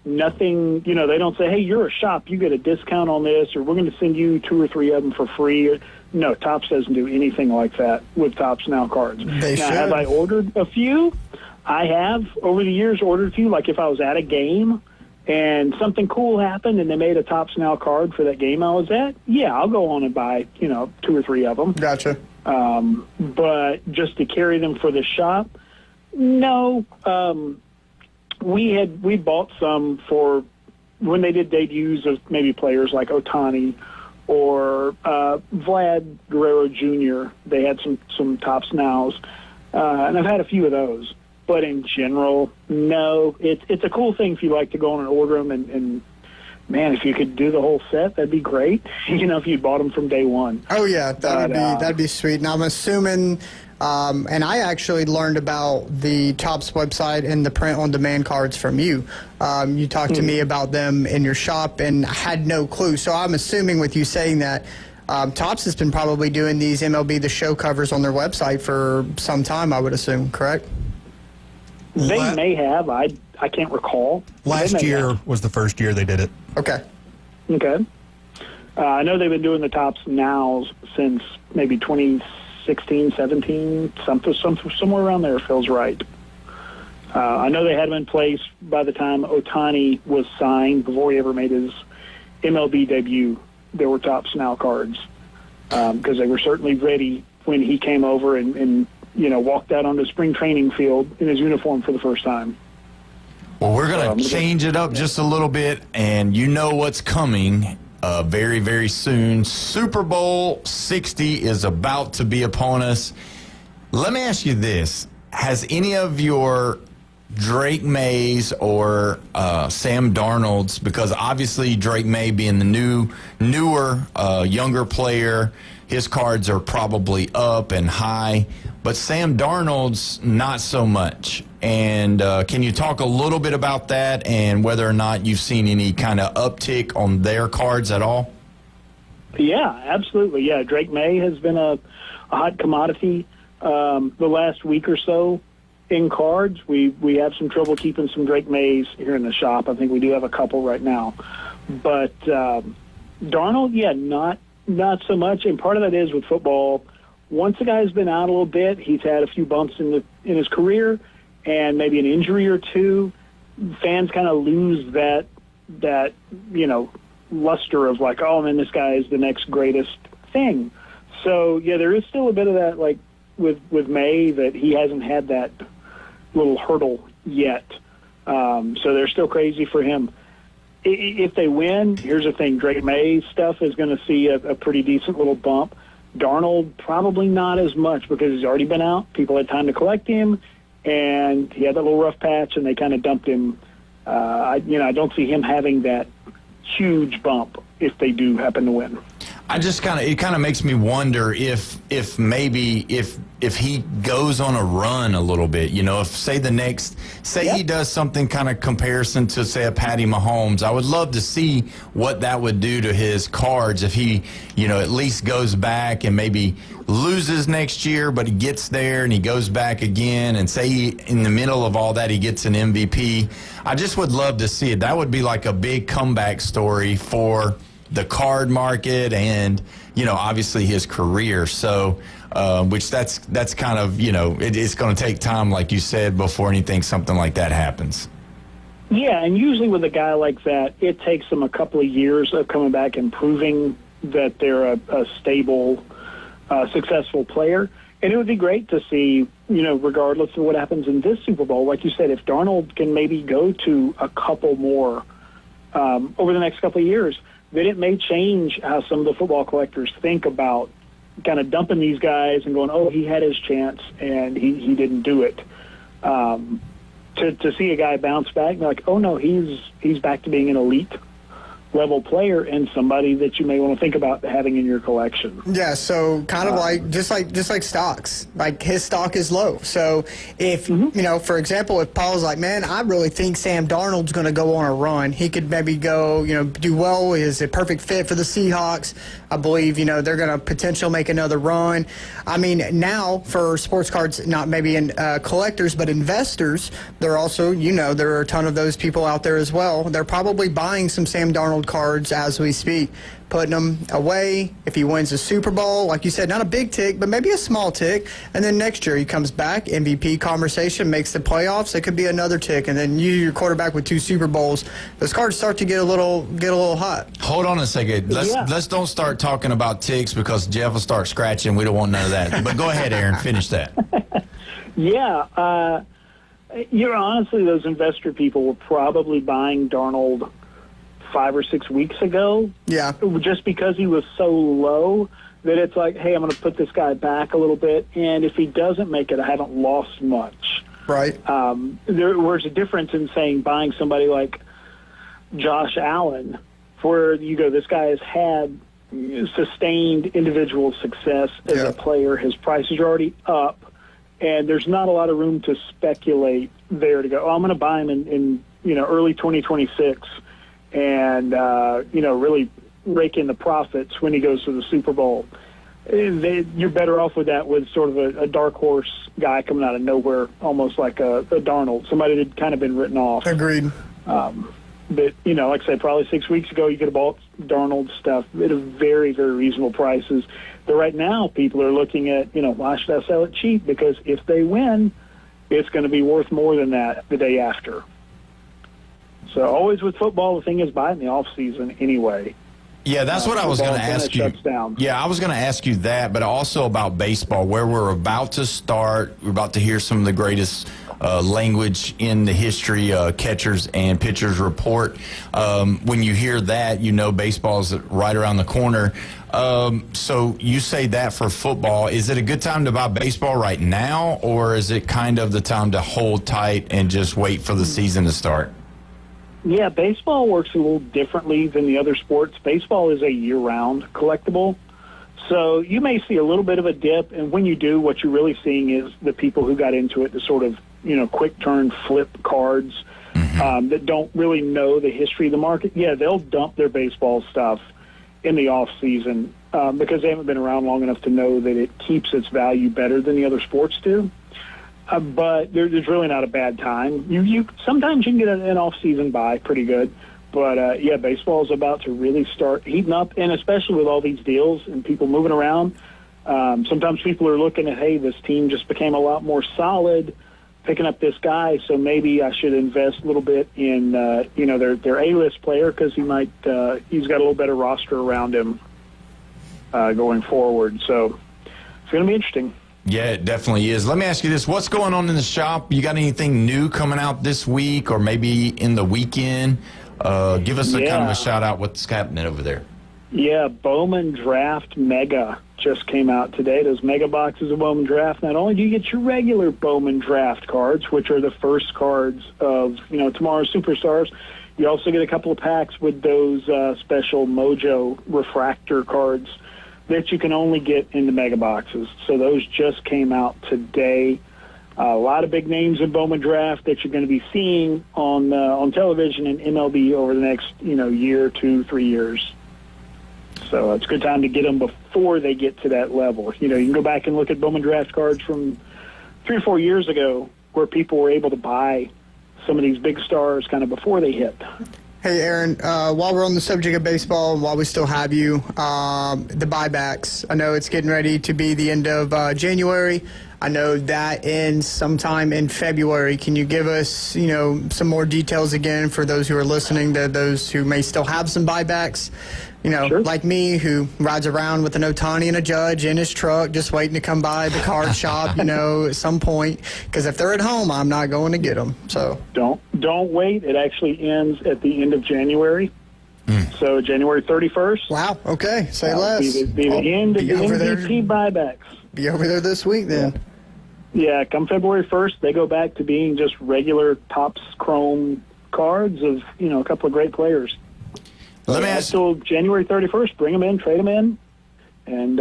nothing, they don't say, hey, you're a shop, you get a discount on this, or we're going to send you 2 or 3 of them for free. No, Topps doesn't do anything like that with Topps Now cards. Have I ordered a few? I have, over the years, ordered a few. Like if I was at a game and something cool happened and they made a Topps Now card for that game I was at, yeah, I'll go on and buy, 2 or 3 of them. Gotcha. But just to carry them for the shop, no. We bought some for when they did debuts of maybe players like Ohtani or Vlad Guerrero Jr. They had some Topps Nows, and I've had a few of those. But in general, no. It's a cool thing if you like to go on and order them, and man, if you could do the whole set, that'd be great. If you bought them from day one. Oh yeah, that'd be sweet. And I'm assuming, and I actually learned about the Topps website and the print-on-demand cards from you. You talked to me about them in your shop, and I had no clue. So I'm assuming with you saying that, Topps has been probably doing these MLB The Show covers on their website for some time, I would assume, correct? They may have. I can't recall. Last year was the first year they did it. Okay. I know they've been doing the Topps Nows since maybe 2016, 17, somewhere around there feels right. I know they had them in place by the time Ohtani was signed, before he ever made his MLB debut. There were Topps Now cards because they were certainly ready when he came over and walked out on the spring training field in his uniform for the first time. Well, we're going to change it up just a little bit, and you know what's coming very, very soon. Super Bowl 60 is about to be upon us. Let me ask you this. Has any of your Drake Mays or Sam Darnold's, because obviously Drake May being the newer, younger player, his cards are probably up and high, but Sam Darnold's not so much. And can you talk a little bit about that and whether or not you've seen any kind of uptick on their cards at all? Yeah, absolutely. Yeah, Drake May has been a hot commodity the last week or so in cards. We have some trouble keeping some Drake Mays here in the shop. I think we do have a couple right now. But Darnold, yeah, not so much. And part of that is with football, once a guy's been out a little bit, he's had a few bumps in his career and maybe an injury or two, fans kind of lose that luster of like, oh man, this guy is the next greatest thing. So yeah, there is still a bit of that, like with May, that he hasn't had that little hurdle yet. So they're still crazy for him. If they win, here's the thing, Drake May's stuff is going to see a pretty decent little bump. Darnold, probably not as much because he's already been out. People had time to collect him, and he had that little rough patch, and they kind of dumped him. I don't see him having that huge bump if they do happen to win. It kind of makes me wonder if he goes on a run a little bit, if he does something kind of comparison to, say, a Patty Mahomes. I would love to see what that would do to his cards if he, at least goes back and maybe loses next year, but he gets there and he goes back again, and say in the middle of all that he gets an MVP. I just would love to see it. That would be like a big comeback story for the card market and, obviously his career. So, which that's kind of, it's going to take time, like you said, before something like that happens. Yeah, and usually with a guy like that, it takes them a couple of years of coming back and proving that they're a stable, successful player. And it would be great to see, regardless of what happens in this Super Bowl, like you said, if Darnold can maybe go to a couple more over the next couple of years, then it may change how some of the football collectors think about kind of dumping these guys and going, oh, he had his chance and he didn't do it. To see a guy bounce back and be like, oh, no, he's back to being an elite level player and somebody that you may want to think about having in your collection. Yeah, so kind of like just like stocks. Like his stock is low. So if for example, if Paul's like, man, I really think Sam Darnold's going to go on a run. He could maybe go, do well. Is a perfect fit for the Seahawks. I believe, they're going to potentially make another run. I mean, now for sports cards, not maybe in collectors, but investors, they're also, there are a ton of those people out there as well. They're probably buying some Sam Darnold cards as we speak, putting them away. If he wins a Super Bowl, like you said, not a big tick, but maybe a small tick, and then next year he comes back, MVP conversation, makes the playoffs, it could be another tick, and then your quarterback with 2 Super Bowls. Those cards start to get a little hot. Hold on a second. Let's don't start talking about ticks because Jeff will start scratching. We don't want none of that. But go ahead, Aaron, finish that. Yeah, honestly, those investor people were probably buying Darnold 5 or 6 weeks ago. Yeah. Just because he was so low that it's like, hey, I'm going to put this guy back a little bit, and if he doesn't make it, I haven't lost much. Right. There's a difference in saying buying somebody like Josh Allen, where you go, this guy has had sustained individual success as a player. His prices are already up, and there's not a lot of room to speculate there to go, oh, I'm going to buy him in early 2026. And, really rake in the profits when he goes to the Super Bowl. You're better off with that with sort of a dark horse guy coming out of nowhere, almost like a Darnold, somebody that had kind of been written off. Agreed. But, like I said, probably 6 weeks ago, you could have bought Darnold stuff at a very, very reasonable prices. But right now, people are looking at, why should I sell it cheap? Because if they win, it's going to be worth more than that the day after. So always with football, the thing is buy in the off season anyway. Yeah, that's what I was going to ask you. Yeah, I was going to ask you that, but also about baseball, where we're about to start. We're about to hear some of the greatest language in the history, catchers and pitchers report. When you hear that, baseball is right around the corner. So you say that for football. Is it a good time to buy baseball right now, or is it kind of the time to hold tight and just wait for the season to start? Yeah, baseball works a little differently than the other sports. Baseball is a year-round collectible. So you may see a little bit of a dip, and when you do, what you're really seeing is the people who got into it to sort of, quick turn flip cards that don't really know the history of the market. Yeah, they'll dump their baseball stuff in the off-season because they haven't been around long enough to know that it keeps its value better than the other sports do. But there's really not a bad time. You sometimes you can get an off-season buy pretty good. But, baseball is about to really start heating up, and especially with all these deals and people moving around. Sometimes people are looking at, hey, this team just became a lot more solid, picking up this guy, so maybe I should invest a little bit in, their A-list player because he's got a little better roster around him going forward. So it's going to be interesting. Yeah, it definitely is. Let me ask you this. What's going on in the shop? You got anything new coming out this week or maybe in the weekend? Give us a kind of a shout-out what's happening over there. Yeah, Bowman Draft Mega just came out today. Those mega boxes of Bowman Draft. Not only do you get your regular Bowman Draft cards, which are the first cards of, tomorrow's superstars, You also get a couple of packs with those special Mojo refractor cards that you can only get in the mega boxes. So those just came out today. A lot of big names in Bowman Draft that you're going to be seeing on television and MLB over the next year, 2, 3 years. So it's a good time to get them before they get to that level. You can go back and look at Bowman Draft cards from 3 or 4 years ago where people were able to buy some of these big stars kind of before they hit. Hey, Aaron, while we're on the subject of baseball, while we still have you, the buybacks. I know it's getting ready to be the end of January. I know that ends sometime in February. Can you give us, some more details again for those who are listening, to those who may still have some buybacks? Sure. Like me, who rides around with an Ohtani and a Judge in his truck, just waiting to come by the card shop, at some point. Because if they're at home, I'm not going to get them. So don't wait. It actually ends at the end of January. So January 31st. Wow. Okay. Say less. Be the end of the MVP buybacks. Be over there this week then. Yeah. Come February 1st, they go back to being just regular Topps Chrome cards of a couple of great players. Let me ask. Until January 31st, bring them in, trade them in, and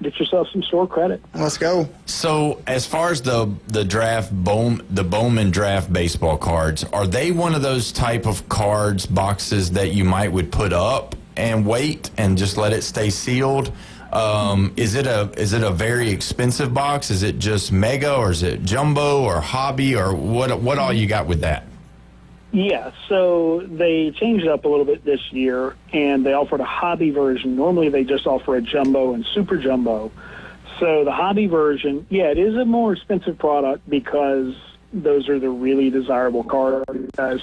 get yourself some store credit. Let's go. So, as far as the draft, the Bowman Draft baseball cards, are they one of those type of cards boxes that you would put up and wait and just let it stay sealed? Is it a very expensive box? Is it just mega, or is it jumbo, or hobby, or what all you got with that? Yeah, so they changed it up a little bit this year, and they offered a hobby version. Normally they just offer a jumbo and super jumbo. So the hobby version, it is a more expensive product because those are the really desirable cards, guys.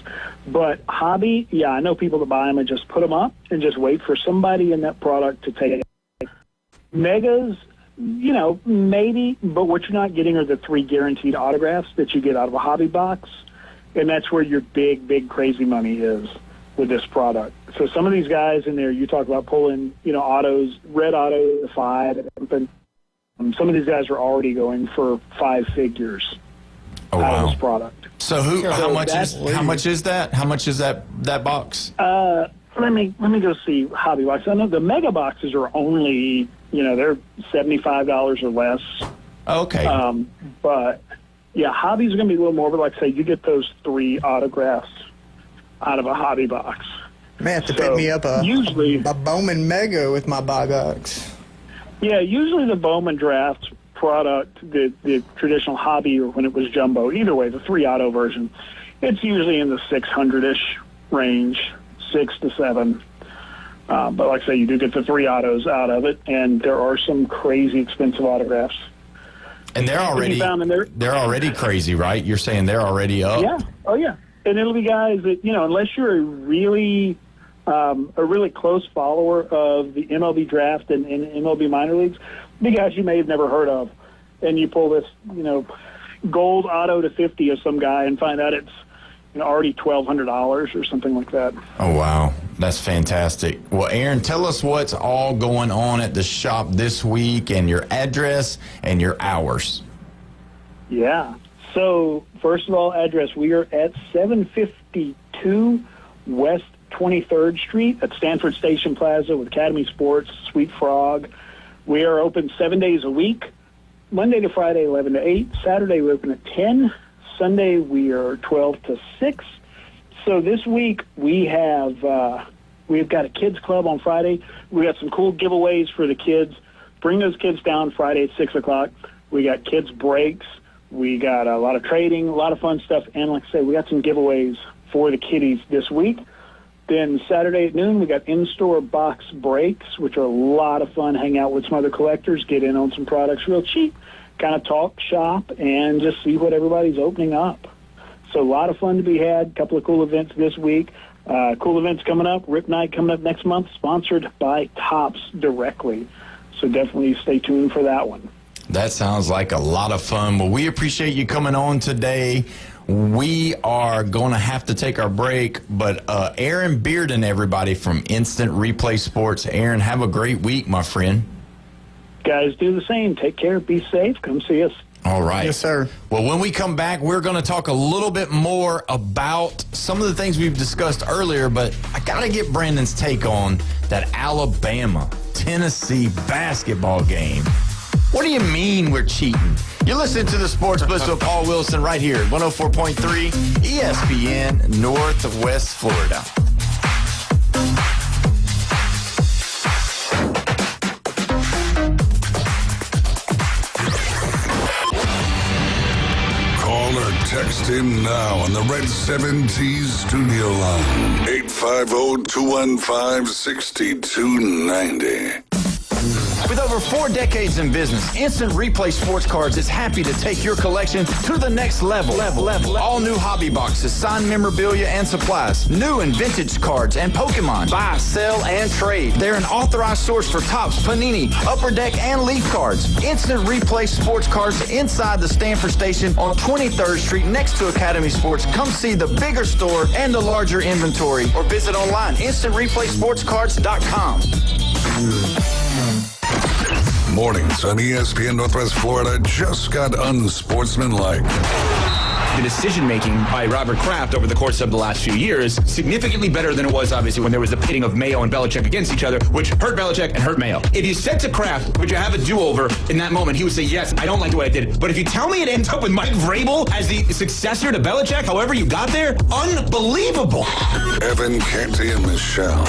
But hobby, I know people that buy them and just put them up and just wait for somebody in that product to take it. Megas, maybe, but what you're not getting are the 3 guaranteed autographs that you get out of a hobby box. And that's where your big, crazy money is with this product. So some of these guys in there, you talk about pulling, autos, red auto, the 5. Some of these guys are already going for 5 figures out of this product. So how much is that? How much is that box? Let me go see hobby box. I know the mega boxes are only, they're $75 or less. Okay. But hobbies are going to be a little more, but like I say, you get those 3 autographs out of a hobby box. May have to pick me up a Bowman Mega with my buy box. Yeah, usually the Bowman Draft product, the traditional hobby, or when it was jumbo, either way, the 3 auto version, it's usually in the 600-ish range, 6 to 7. But like I say, you do get the 3 autos out of it, and there are some crazy expensive autographs. And they're already crazy, right? You're saying they're already up? Yeah. Oh, yeah. And it'll be guys that, unless you're a really close follower of the MLB draft and MLB minor leagues, the guys you may have never heard of. And you pull this, gold auto to 50 of some guy and find out it's already $1,200 or something like that. Oh, wow. That's fantastic. Well, Aaron, tell us what's all going on at the shop this week, and your address and your hours. Yeah. So, first of all, address, we are at 752 West 23rd Street at Stanford Station Plaza with Academy Sports, Sweet Frog. We are open 7 days a week, Monday to Friday, 11 to 8. Saturday, we open at 10. Sunday, we are 12 to 6. So this week, we've got a kids club on Friday. We got some cool giveaways for the kids. Bring those kids down Friday at 6 o'clock. We got kids breaks. We got a lot of trading, a lot of fun stuff. And like I said, we got some giveaways for the kiddies this week. Then Saturday at noon, we got in-store box breaks, which are a lot of fun. Hang out with some other collectors, get in on some products real cheap, kind of talk shop, and just see what everybody's opening up. So a lot of fun to be had. A couple of cool events this week. Cool events coming up. Rip Night coming up next month, sponsored by Topps directly. So definitely stay tuned for that one. That sounds like a lot of fun. Well, we appreciate you coming on today. We are going to have to take our break, but Aaron Bearden, everybody, from Instant Replay Sports. Aaron, have a great week, my friend. Guys, do the same. Take care. Be safe. Come see us. All right. Yes, sir. Well, when we come back, we're going to talk a little bit more about some of the things we've discussed earlier, but I got to get Brandon's take on that Alabama-Tennessee basketball game. What do you mean we're cheating? You're listening to the Sports Blitz with Paul Wilson right here at 104.3 ESPN Northwest Florida. Call or text him now on the Red 7T studio line. 850-215-6290. With over 4 decades in business, Instant Replay Sports Cards is happy to take your collection to the next level. All new hobby boxes, signed memorabilia, and supplies. New and vintage cards and Pokemon. Buy, sell, and trade. They're an authorized source for Topps, Panini, Upper Deck, and Leaf cards. Instant Replay Sports Cards inside the Stanford Station on 23rd Street next to Academy Sports. Come see the bigger store and the larger inventory, or visit online, instantReplaySportsCards.com. Mornings on ESPN Northwest Florida just got unsportsmanlike. The decision-making by Robert Kraft over the course of the last few years, significantly better than it was, obviously, when there was the pitting of Mayo and Belichick against each other, which hurt Belichick and hurt Mayo. If you said to Kraft, would you have a do-over in that moment, he would say, yes, I don't like the way I did it. But if you tell me it ends up with Mike Vrabel as the successor to Belichick, however you got there, unbelievable. Evan, Canty, and Michelle.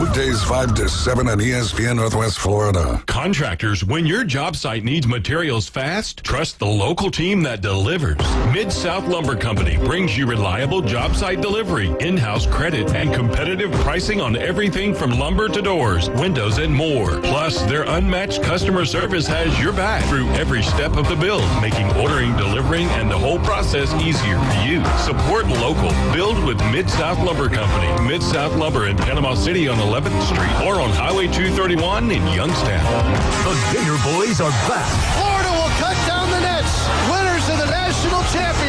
Weekdays 5 to 7 on ESPN Northwest Florida. Contractors, when your job site needs materials fast, trust the local team that delivers. Mid-South Lumber Company brings you reliable job site delivery, in-house credit, and competitive pricing on everything from lumber to doors, windows, and more. Plus, their unmatched customer service has your back through every step of the build, making ordering, delivering, and the whole process easier for you. Support local. Build with Mid-South Lumber Company. Mid-South Lumber in Panama City on 11th Street or on Highway 231 in Youngstown. The Gator Boys are back. Florida will cut down the nets. Winners of the national championship.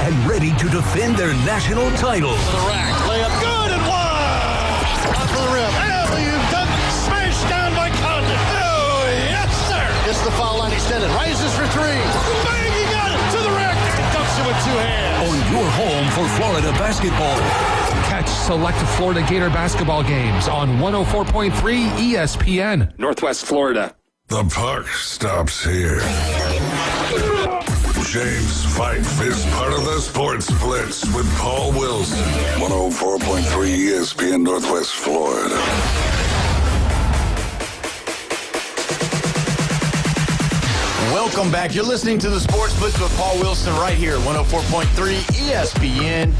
And ready to defend their national title. To the rack. Layup good and one. Up to the rim. You've done smashed down by Condon. Oh, yes, sir. Gets the foul line extended. Rises for three. Bang, he got it. To the rack. Dunks it with 2 hands. On your home for Florida basketball. Catch select Florida Gator basketball games on 104.3 ESPN Northwest Florida. The puck stops here. James Fife is part of the Sports Blitz with Paul Wilson. 104.3 ESPN Northwest Florida. Welcome back. You're listening to the Sports Blitz with Paul Wilson right here, 104.3 ESPN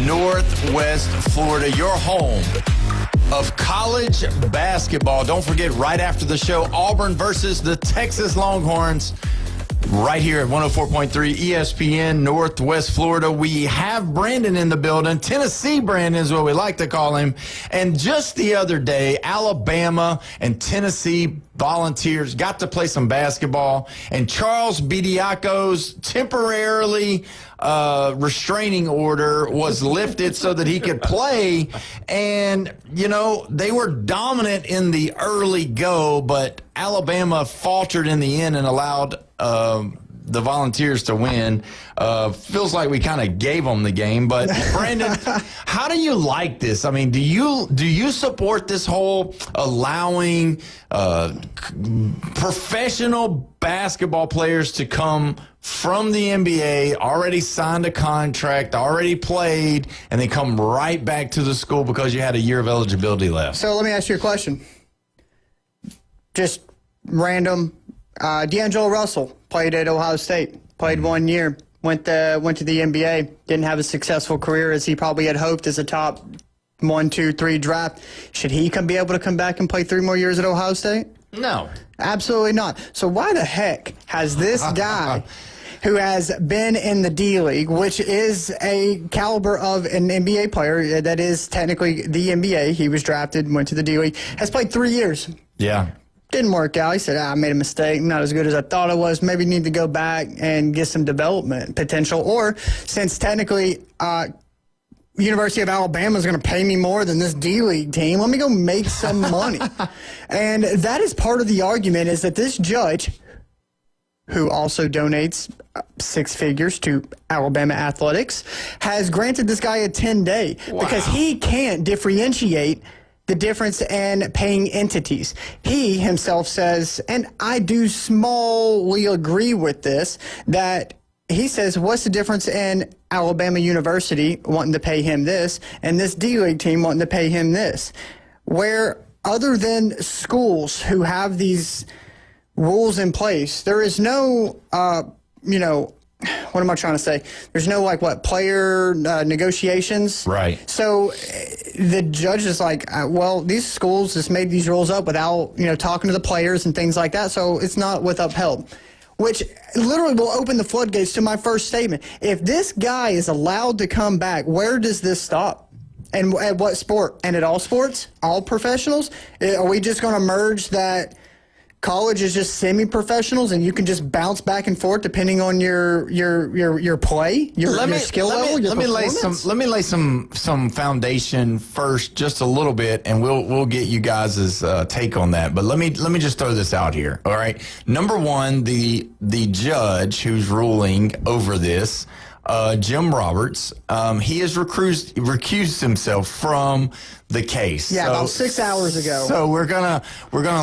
Northwest Florida, your home of college basketball. Don't forget, right after the show, Auburn versus the Texas Longhorns. Right here at 104.3 ESPN Northwest Florida. We have Brandon in the building. Tennessee Brandon is what we like to call him. And just the other day, Alabama and Tennessee Volunteers got to play some basketball. And Charles Bediaco's temporarily restraining order was lifted so that he could play. And, you know, they were dominant in the early go, but Alabama faltered in the end and allowed the Volunteers to win. Feels like we kind of gave them the game. But Brandon, how do you like this? I mean, do you support this whole allowing professional basketball players to come from the NBA, already signed a contract, already played, and they come right back to the school because you had a year of eligibility left? So let me ask you a question. Just random. D'Angelo Russell played at Ohio State, played 1 year, went to the NBA, didn't have a successful career as he probably had hoped as a top 1, 2, 3 draft. Should he be able to come back and play 3 more years at Ohio State? No. Absolutely not. So why the heck has this guy who has been in the D League, which is a caliber of an NBA player that is technically the NBA, he was drafted, went to the D League, has played 3 years. Yeah. Didn't work out. He said, I made a mistake. Not as good as I thought I was. Maybe need to go back and get some development potential. Or since technically University of Alabama is going to pay me more than this D-League team, let me go make some money. And that is part of the argument, is that this judge, who also donates 6 figures to Alabama athletics, has granted this guy a 10-day because he can't differentiate the difference in paying entities. He himself says, and I do smallly agree with this, that he says, what's the difference in Alabama University wanting to pay him this and this D-League team wanting to pay him this? Where other than schools who have these rules in place, there is no, what am I trying to say? There's no player negotiations. Right. So the judge is like, well, these schools just made these rules up without, talking to the players and things like that. So it's not with upheld, which literally will open the floodgates to my first statement. If this guy is allowed to come back, where does this stop? And at what sport? And at all sports? All professionals? Are we just going to merge that college is just semi-professionals and you can just bounce back and forth depending on your play, your skill level, your performance? Let me lay some foundation first, just a little bit, and we'll get you guys' take on that. But let me just throw this out here. All right. Number one, the judge who's ruling over this, Jim Roberts, he has recused himself from the case. Yeah, about 6 hours ago. So we're gonna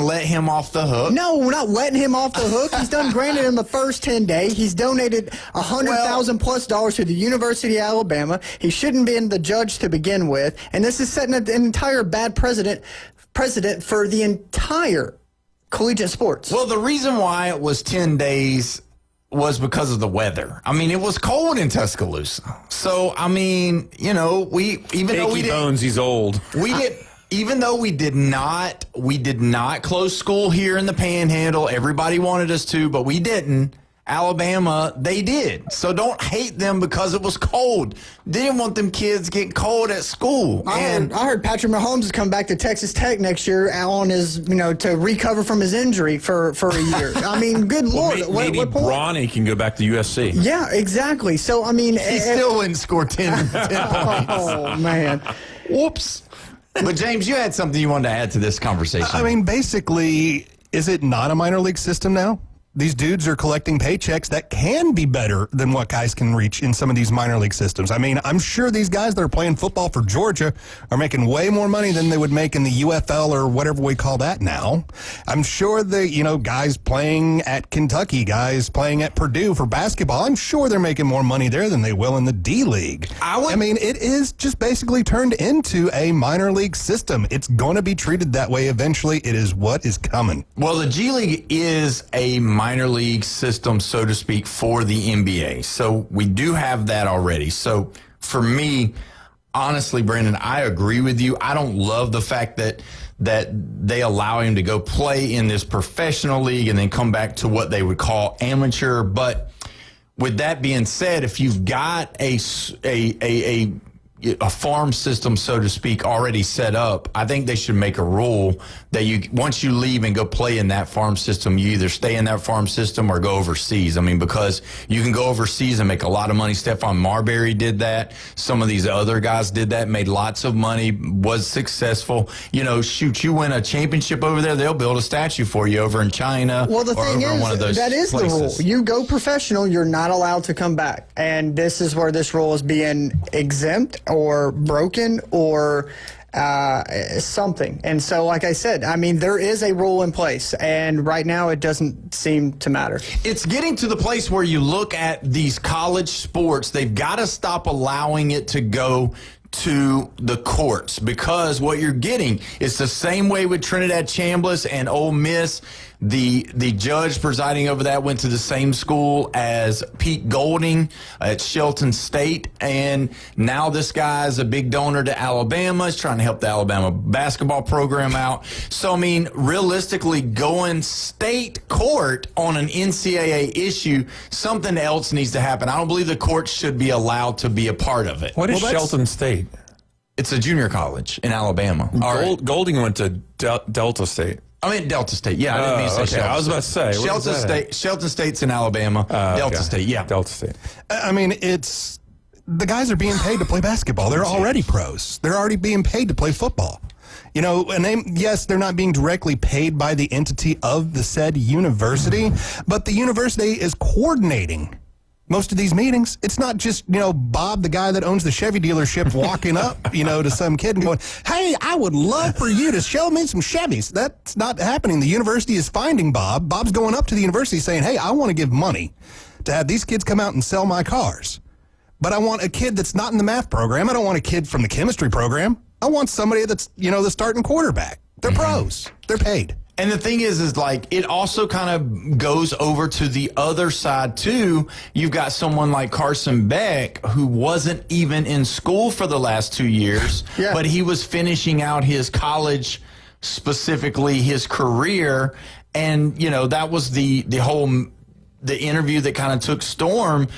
let him off the hook. No, we're not letting him off the hook. He's done granted him the first 10 days. He's donated $100,000+ to the University of Alabama. He shouldn't be the judge to begin with, and this is setting an entire bad precedent for the entire collegiate sports. Well, the reason why it was 10 days was because of the weather. I mean, it was cold in Tuscaloosa. So, I mean, he's old. Even though we did not close school here in the Panhandle. Everybody wanted us to, but we didn't. Alabama, they did. So don't hate them because it was cold. Didn't want them kids getting cold at school. I heard Patrick Mahomes is coming back to Texas Tech next year on his, to recover from his injury for a year. I mean, good Lord. Maybe Bronny can go back to USC. Yeah, exactly. So, I mean. He still wouldn't score 10 points. Oh, man. Whoops. But, James, you had something you wanted to add to this conversation. I mean, basically, is it not a minor league system now? These dudes are collecting paychecks that can be better than what guys can reach in some of these minor league systems. I mean, I'm sure these guys that are playing football for Georgia are making way more money than they would make in the UFL or whatever we call that now. I'm sure the, guys playing at Kentucky, guys playing at Purdue for basketball, I'm sure they're making more money there than they will in the D-League. I mean, it is just basically turned into a minor league system. It's going to be treated that way eventually. It is what is coming. Well, the G-League is a minor league system, so to speak, for the NBA. So we do have that already. So for me, honestly, Brandon, I agree with you. I don't love the fact that they allow him to go play in this professional league and then come back to what they would call amateur. But with that being said, if you've got a farm system, so to speak, already set up, I think they should make a rule that once you leave and go play in that farm system, you either stay in that farm system or go overseas. I mean, because you can go overseas and make a lot of money. Stephon Marbury did that. Some of these other guys did that, made lots of money, was successful. You win a championship over there, they'll build a statue for you over in China. Well, the thing is, one of those that is places. the rule. You go professional, you're not allowed to come back. And this is where this rule is being exempt or broken or something. And so, like I said, I mean, there is a rule in place, and right now it doesn't seem to matter. It's getting to the place where you look at these college sports, they've got to stop allowing it to go to the courts, because what you're getting is the same way with Trinidad Chambliss and Ole Miss. The judge presiding over that went to the same school as Pete Golding at Shelton State, and now this guy is a big donor to Alabama. He's trying to help the Alabama basketball program out. So, I mean, realistically, going state court on an NCAA issue, something else needs to happen. I don't believe the courts should be allowed to be a part of it. What is Shelton State? It's a junior college in Alabama. Golding went to Delta State. I mean, Delta State. Yeah, I didn't mean to say okay. Shelton. I was about to say. Shelton State's in Alabama. Delta State, yeah. Delta State. I mean, the guys are being paid to play basketball. They're already pros. They're already being paid to play football. You know, and yes, they're not being directly paid by the entity of the said university, but the university is coordinating most of these meetings. It's not just, you know, Bob, the guy that owns the Chevy dealership, walking up, you know, to some kid and going, hey, I would love for you to show me some Chevys. That's not happening. The university is finding Bob. Bob's going up to the university saying, hey, I want to give money to have these kids come out and sell my cars. But I want a kid that's not in the math program. I don't want a kid from the chemistry program. I want somebody that's, you know, the starting quarterback. They're pros. They're paid. And the thing is like, it also kind of goes over to the other side, too. You've got someone like Carson Beck, who wasn't even in school for the last 2 years, but he was finishing out his college, specifically his career. And, you know, that was the interview that kind of took storm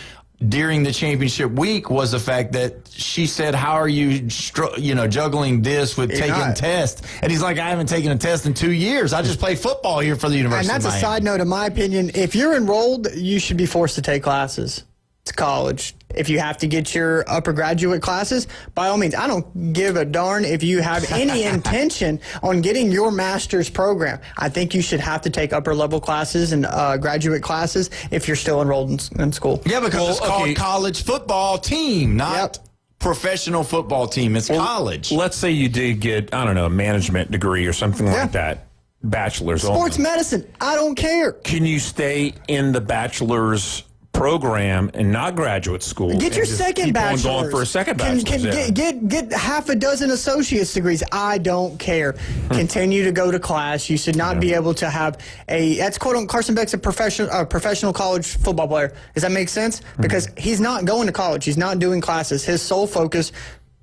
during the championship week, was the fact that she said, how are you, juggling this with taking tests? And he's like, I haven't taken a test in 2 years. I just play football here for the University And that's of a Miami. side note, in my opinion. If you're enrolled, you should be forced to take classes. It's college. If you have to get your upper graduate classes, by all means. I don't give a darn if you have any intention on getting your master's program. I think you should have to take upper level classes and graduate classes if you're still enrolled in school. Yeah, because it's called college football team, not professional football team. It's college. Let's say you did get, I don't know, a management degree or something like that. Bachelor's Sports only. medicine. I don't care. Can you stay in the bachelor's program and not graduate school? Get your and just second keep bachelor's. going for a second bachelor's. Get half a dozen associate's degrees. I don't care. Continue to go to class. You should not be able to have that's quote unquote, Carson Beck's a professional college football player. Does that make sense? Because he's not going to college. He's not doing classes. His sole focus,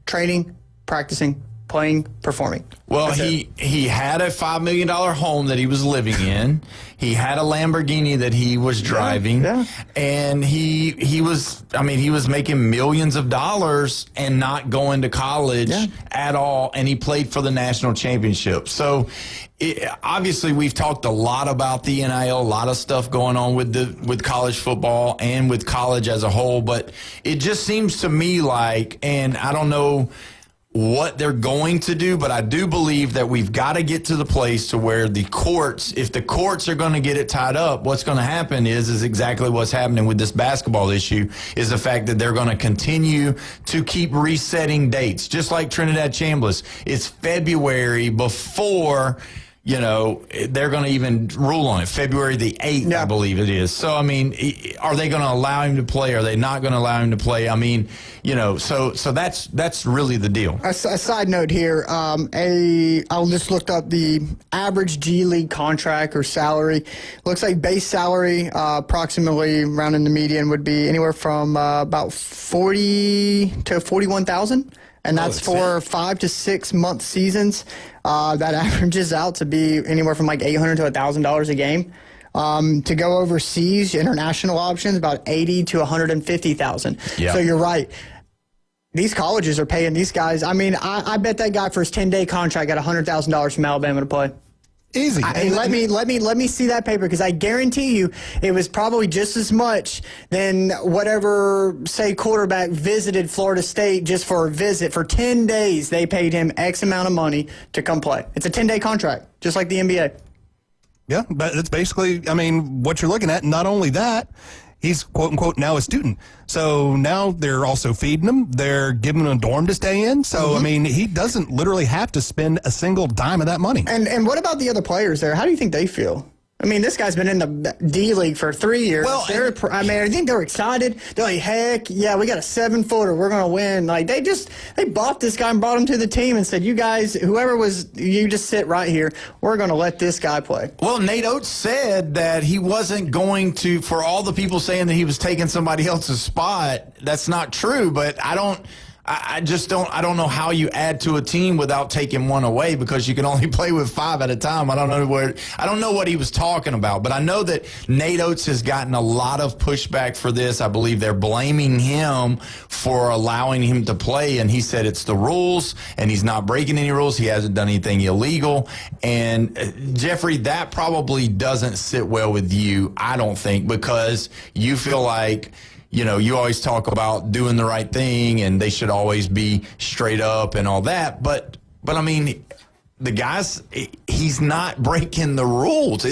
training, practicing, playing, performing. Well, he had a $5 million home that he was living in. He had a Lamborghini that he was driving, and he was making millions of dollars and not going to college at all. And he played for the national championship. So obviously, we've talked a lot about the NIL, a lot of stuff going on with college football and with college as a whole. But it just seems to me like, and I don't know what they're going to do, but I do believe that we've got to get to the place to where the courts, if the courts are going to get it tied up, what's going to happen is exactly what's happening with this basketball issue, is the fact that they're going to continue to keep resetting dates, just like Trinidad Chambliss. It's February before, you know, they're going to even rule on it. February the 8th, I believe it is. So, I mean, are they going to allow him to play? Are they not going to allow him to play? I mean, you know, so that's really the deal. A side note here, I just looked up the average G League contract or salary. Looks like base salary, approximately around in the median, would be anywhere from about $40,000 to $41,000. And that's for 5 to 6 month seasons. That averages out to be anywhere from like $800 to $1,000 a game. To go overseas, international options, about $80,000 to $150,000. Yeah. So you're right. These colleges are paying these guys. I mean, I bet that guy for his 10-day contract got $100,000 from Alabama to play. Easy. Let me see that paper, because I guarantee you it was probably just as much than whatever, say, quarterback visited Florida State just for a visit. For 10 days, they paid him X amount of money to come play. It's a 10-day contract, just like the NBA. Yeah, but it's basically, I mean, what you're looking at. Not only that, he's, quote unquote, now a student. So now they're also feeding him. They're giving him a dorm to stay in. So, I mean, he doesn't literally have to spend a single dime of that money. And what about the other players there? How do you think they feel? I mean, this guy's been in the D League for 3 years. Well, I think they're excited. They're like, heck, yeah, we got a 7-footer. We're going to win. Like, they bought this guy and brought him to the team and said, you guys, whoever was, you just sit right here. We're going to let this guy play. Well, Nate Oates said that he wasn't going to, for all the people saying that he was taking somebody else's spot, that's not true, but I don't know how you add to a team without taking one away, because you can only play with 5 at a time. I don't know what he was talking about, but I know that Nate Oates has gotten a lot of pushback for this. I believe they're blaming him for allowing him to play, and he said it's the rules, and he's not breaking any rules. He hasn't done anything illegal. And Jeffrey, that probably doesn't sit well with you, I don't think, because you feel like, you know, you always talk about doing the right thing and they should always be straight up and all that. But I mean, the guys, he's not breaking the rules.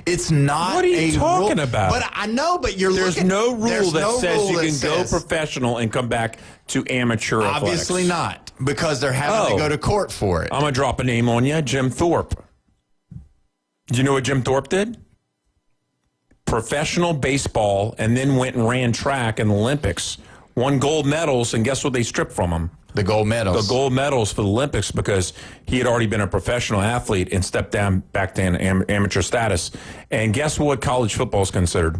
It's not. What are you talking rule. about? But I know. But there's no rule that says you can go professional and come back to amateur athletics. Obviously not, because they're having to go to court for it. I'm gonna drop a name on you, Jim Thorpe. Do you know what Jim Thorpe did? Professional baseball, and then went and ran track in the Olympics. Won gold medals, and guess what they stripped from him? The gold medals. The gold medals for the Olympics, because he had already been a professional athlete and stepped down back to amateur status. And guess what college football is considered?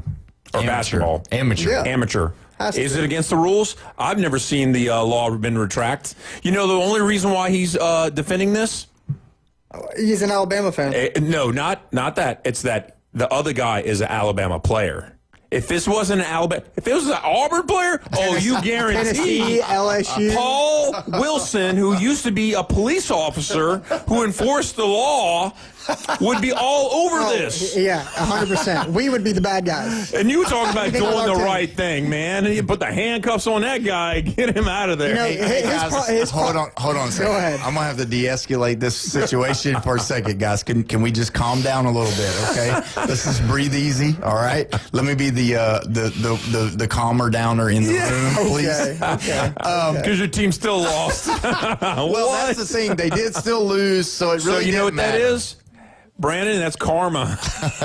Or basketball? Amateur. Yeah. Amateur. Is it against the rules? I've never seen the law been retracted. You know the only reason why he's defending this? He's an Alabama fan. No, not that. It's that the other guy is an Alabama player. If this wasn't an Alabama, if it was an Auburn player, you guarantee Tennessee, LSU. Paul Wilson, who used to be a police officer who enforced the law, would be all over this. Yeah, 100%. We would be the bad guys. And you were talking about Anything doing on our the team. right thing, man. And you put the handcuffs on that guy, get him out of there. You know, Hey, guys, hold on a second. Go ahead. I'm gonna have to de-escalate this situation for a second, guys. Can we just calm down a little bit, okay? Let's just breathe easy, all right? Let me be the calmer downer in the room, please. Okay. Because your team still lost. Well, that's the thing. They did still lose, so it really you know what didn't matter. that is? Brandon, that's karma.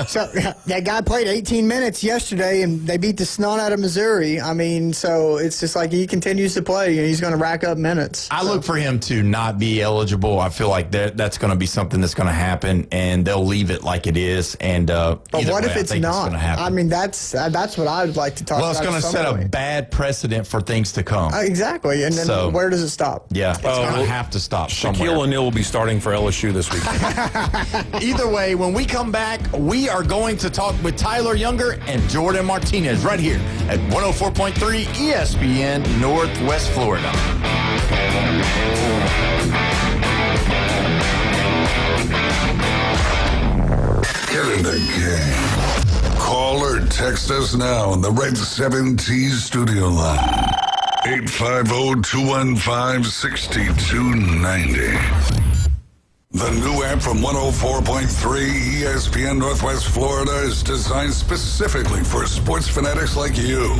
So that guy played 18 minutes yesterday, and they beat the snot out of Missouri. I mean, so it's just like he continues to play, and he's going to rack up minutes. I look for him to not be eligible. I feel like that's going to be something that's going to happen, and they'll leave it like it is. And but what if it's not? I mean, that's what I would like to talk about. Well, it's going to set a bad precedent for things to come. Exactly. And then where does it stop? Yeah, it's going to have to stop somewhere. Shaquille O'Neal will be starting for LSU this week. Either way, when we come back, we are going to talk with Tyler Younger and Jordan Martinez right here at 104.3 ESPN Northwest Florida. Get in the game. Call or text us now on the Red 7T studio line. 850-215-6290. The new app from 104.3 ESPN Northwest Florida is designed specifically for sports fanatics like you.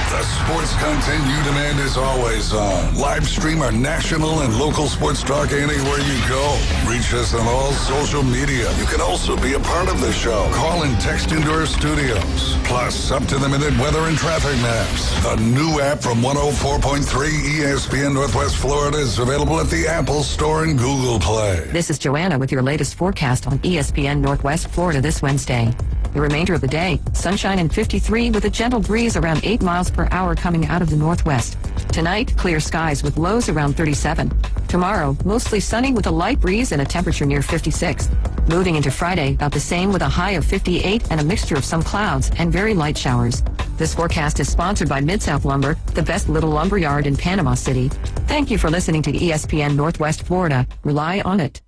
The sports content you demand is always on. Live stream our national and local sports talk anywhere you go. Reach us on all social media. You can also be a part of the show. Call and text into our studios. Plus, up-to-the-minute weather and traffic maps. The new app from 104.3 ESPN Northwest Florida is available at the Apple Store and Google Play. This is Joanna with your latest forecast on ESPN Northwest Florida this Wednesday. The remainder of the day, sunshine and 53 with a gentle breeze around 8 miles per hour coming out of the northwest. Tonight, clear skies with lows around 37. Tomorrow, mostly sunny with a light breeze and a temperature near 56. Moving into Friday, about the same with a high of 58 and a mixture of some clouds and very light showers. This forecast is sponsored by Mid-South Lumber, the best little lumber yard in Panama City. Thank you for listening to ESPN Northwest Florida. Rely on it.